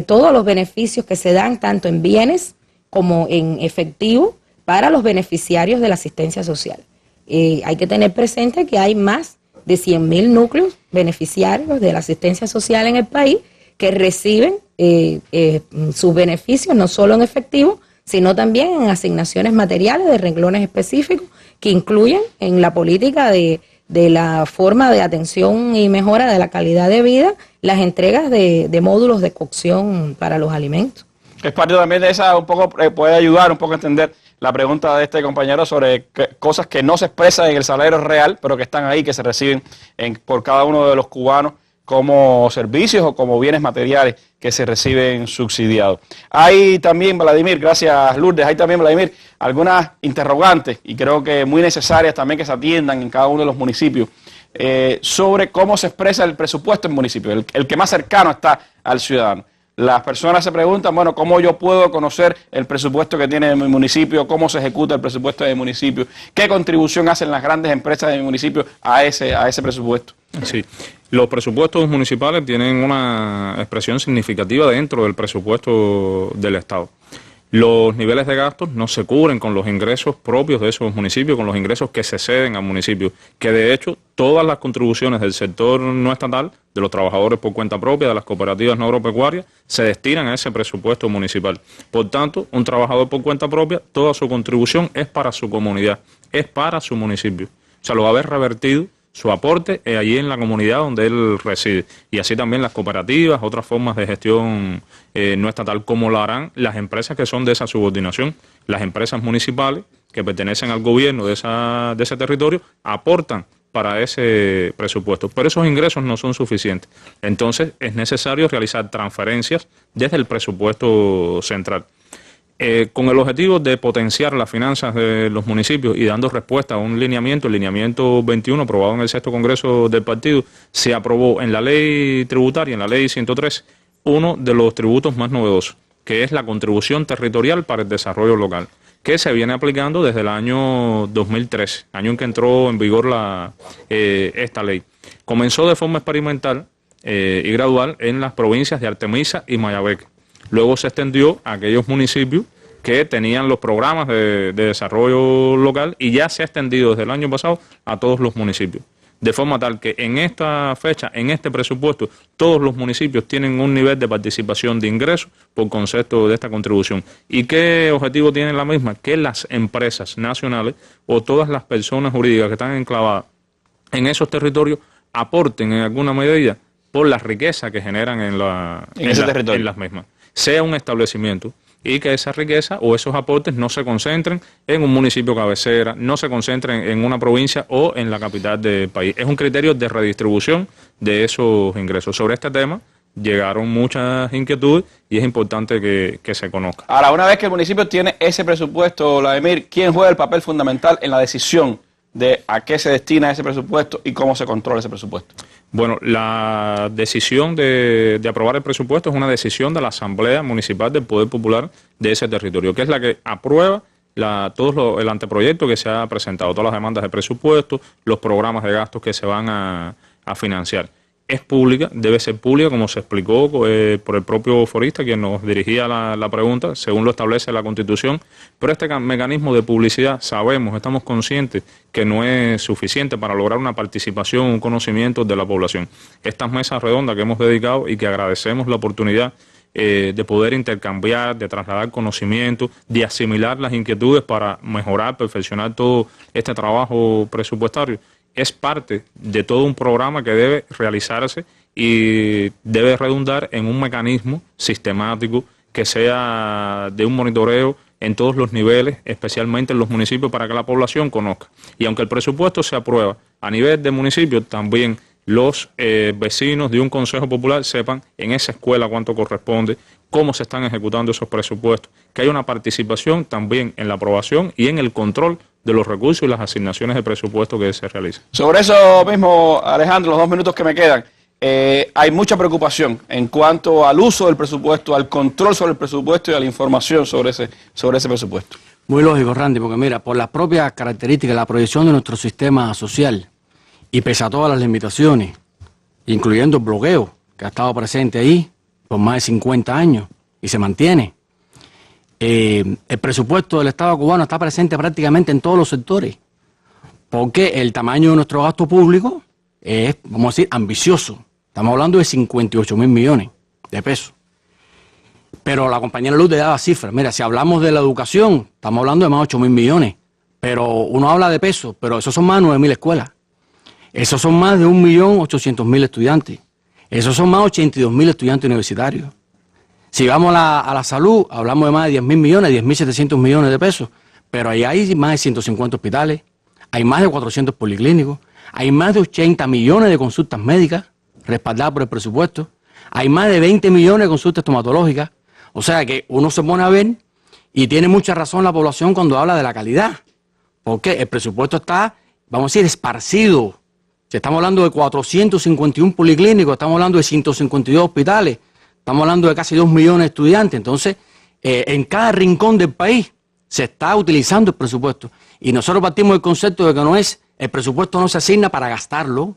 todos los beneficios que se dan tanto en bienes como en efectivo para los beneficiarios de la asistencia social. Hay que tener presente que hay más de 100.000 núcleos beneficiarios de la asistencia social en el país que reciben sus beneficios no solo en efectivo, sino también en asignaciones materiales de renglones específicos que incluyen en la política de la forma de atención y mejora de la calidad de vida las entregas de módulos de cocción para los alimentos. Es parte también de esa, un poco puede ayudar un poco a entender la pregunta de este compañero sobre cosas que no se expresan en el salario real, pero que están ahí, que se reciben por cada uno de los cubanos como servicios o como bienes materiales que se reciben subsidiados. Hay también, Vladimir, gracias Lourdes, hay también, Vladimir, algunas interrogantes y creo que muy necesarias también que se atiendan en cada uno de los municipios sobre cómo se expresa el presupuesto en municipios, el que más cercano está al ciudadano. Las personas se preguntan, bueno, ¿cómo yo puedo conocer el presupuesto que tiene mi municipio? ¿Cómo se ejecuta el presupuesto de mi municipio? ¿Qué contribución hacen las grandes empresas de mi municipio a ese presupuesto? Sí, los presupuestos municipales tienen una expresión significativa dentro del presupuesto del Estado. Los niveles de gastos no se cubren con los ingresos propios de esos municipios, con los ingresos que se ceden al municipio, que de hecho todas las contribuciones del sector no estatal, de los trabajadores por cuenta propia, de las cooperativas no agropecuarias, se destinan a ese presupuesto municipal. Por tanto, un trabajador por cuenta propia, toda su contribución es para su comunidad, es para su municipio. O sea, lo va a haber revertido su aporte allí en la comunidad donde él reside. Y así también las cooperativas, otras formas de gestión no estatal, como lo harán las empresas que son de esa subordinación. Las empresas municipales que pertenecen al gobierno de ese territorio aportan para ese presupuesto. Pero esos ingresos no son suficientes. Entonces es necesario realizar transferencias desde el presupuesto central. Con el objetivo de potenciar las finanzas de los municipios y dando respuesta a un lineamiento, el lineamiento 21 aprobado en el 6º Congreso del Partido, se aprobó en la ley tributaria, en la ley 103, uno de los tributos más novedosos, que es la contribución territorial para el desarrollo local, que se viene aplicando desde el año 2013, año en que entró en vigor esta ley. Comenzó de forma experimental y gradual en las provincias de Artemisa y Mayabeque. Luego se extendió a aquellos municipios que tenían los programas de desarrollo local y ya se ha extendido desde el año pasado a todos los municipios. De forma tal que en esta fecha, en este presupuesto, todos los municipios tienen un nivel de participación de ingresos por concepto de esta contribución. ¿Y qué objetivo tiene la misma? Que las empresas nacionales o todas las personas jurídicas que están enclavadas en esos territorios aporten en alguna medida por la riqueza que generan en las mismas. Sea un establecimiento y que esa riqueza o esos aportes no se concentren en un municipio cabecera, no se concentren en una provincia o en la capital del país. Es un criterio de redistribución de esos ingresos. Sobre este tema llegaron muchas inquietudes y es importante que se conozca. Ahora, una vez que el municipio tiene ese presupuesto, Vladimir, ¿quién juega el papel fundamental en la decisión de a qué se destina ese presupuesto y cómo se controla ese presupuesto? Bueno, la decisión de aprobar el presupuesto es una decisión de la Asamblea Municipal del Poder Popular de ese territorio, que es la que aprueba el anteproyecto que se ha presentado, todas las demandas de presupuesto, los programas de gastos que se van a financiar. Es pública, debe ser pública, como se explicó por el propio forista, quien nos dirigía la pregunta, según lo establece la Constitución, pero este mecanismo de publicidad estamos conscientes que no es suficiente para lograr una participación, un conocimiento de la población. Estas mesas redondas que hemos dedicado y que agradecemos la oportunidad de poder intercambiar, de trasladar conocimiento, de asimilar las inquietudes para mejorar, perfeccionar todo este trabajo presupuestario, es parte de todo un programa que debe realizarse y debe redundar en un mecanismo sistemático que sea de un monitoreo en todos los niveles, especialmente en los municipios, para que la población conozca. Y aunque el presupuesto se aprueba a nivel de municipio, también los vecinos de un consejo popular sepan en esa escuela cuánto corresponde, cómo se están ejecutando esos presupuestos, que hay una participación también en la aprobación y en el control de los recursos y las asignaciones de presupuesto que se realizan. Sobre eso mismo, Alejandro, los 2 minutos que me quedan, hay mucha preocupación en cuanto al uso del presupuesto, al control sobre el presupuesto y a la información sobre ese presupuesto. Muy lógico, Randy, porque mira, por las propias características, la proyección de nuestro sistema social, y pese a todas las limitaciones, incluyendo el bloqueo, que ha estado presente ahí por más de 50 años y se mantiene, el presupuesto del Estado cubano está presente prácticamente en todos los sectores, porque el tamaño de nuestro gasto público es, vamos a decir, ambicioso. Estamos hablando de 58.000 millones de pesos. Pero la compañera Luz le daba cifras. Mira, si hablamos de la educación, estamos hablando de más de 8.000 millones. Pero uno habla de pesos, pero esos son más de 9.000 escuelas. Esos son más de 1.800.000 estudiantes. Esos son más de 82.000 estudiantes universitarios. Si vamos a la salud, hablamos de más de 10.000 millones, 10.700 millones de pesos. Pero ahí hay más de 150 hospitales, hay más de 400 policlínicos, hay más de 80 millones de consultas médicas respaldadas por el presupuesto, hay más de 20 millones de consultas estomatológicas. O sea que uno se pone a ver y tiene mucha razón la población cuando habla de la calidad. Porque el presupuesto está, vamos a decir, esparcido. Si estamos hablando de 451 policlínicos, estamos hablando de 152 hospitales, estamos hablando de casi 2 millones de estudiantes. Entonces, en cada rincón del país se está utilizando el presupuesto. Y nosotros partimos del concepto de que el presupuesto no se asigna para gastarlo,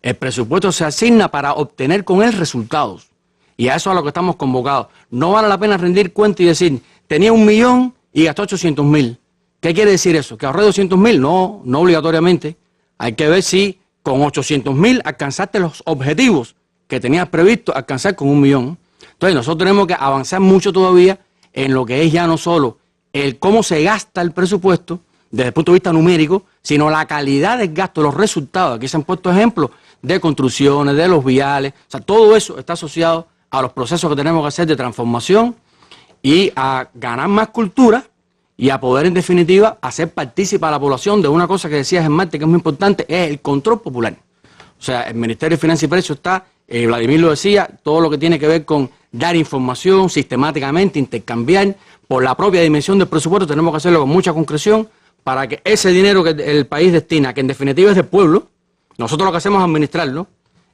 el presupuesto se asigna para obtener con él resultados. Y a eso es a lo que estamos convocados. No vale la pena rendir cuenta y decir, tenía 1 millón y gastó 800.000. ¿Qué quiere decir eso? ¿Que ahorré 200.000? No, no obligatoriamente. Hay que ver si con 800.000 alcanzaste los objetivos que tenías previsto alcanzar con 1 millón. Entonces nosotros tenemos que avanzar mucho todavía en lo que es ya no solo el cómo se gasta el presupuesto desde el punto de vista numérico, sino la calidad del gasto, los resultados. Aquí se han puesto ejemplos de construcciones, de los viales. O sea, todo eso está asociado a los procesos que tenemos que hacer de transformación y a ganar más cultura y a poder, en definitiva, hacer partícipe a la población de una cosa que decías en Marte, que es muy importante, es el control popular. O sea, el Ministerio de Finanzas y Precios está, Vladimir lo decía, todo lo que tiene que ver con dar información sistemáticamente, intercambiar. Por la propia dimensión del presupuesto tenemos que hacerlo con mucha concreción para que ese dinero que el país destina, que en definitiva es del pueblo, nosotros lo que hacemos es administrarlo,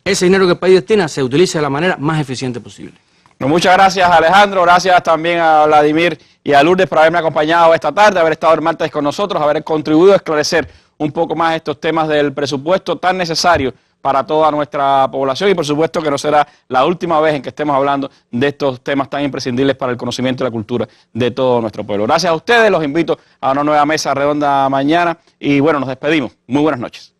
ese dinero que el país destina se utilice de la manera más eficiente posible. Bueno, muchas gracias, Alejandro, gracias también a Vladimir y a Lourdes por haberme acompañado esta tarde, haber estado el martes con nosotros, haber contribuido a esclarecer un poco más estos temas del presupuesto tan necesario para toda nuestra población y por supuesto que no será la última vez en que estemos hablando de estos temas tan imprescindibles para el conocimiento y la cultura de todo nuestro pueblo. Gracias a ustedes, los invito a una nueva mesa redonda mañana y bueno, nos despedimos. Muy buenas noches.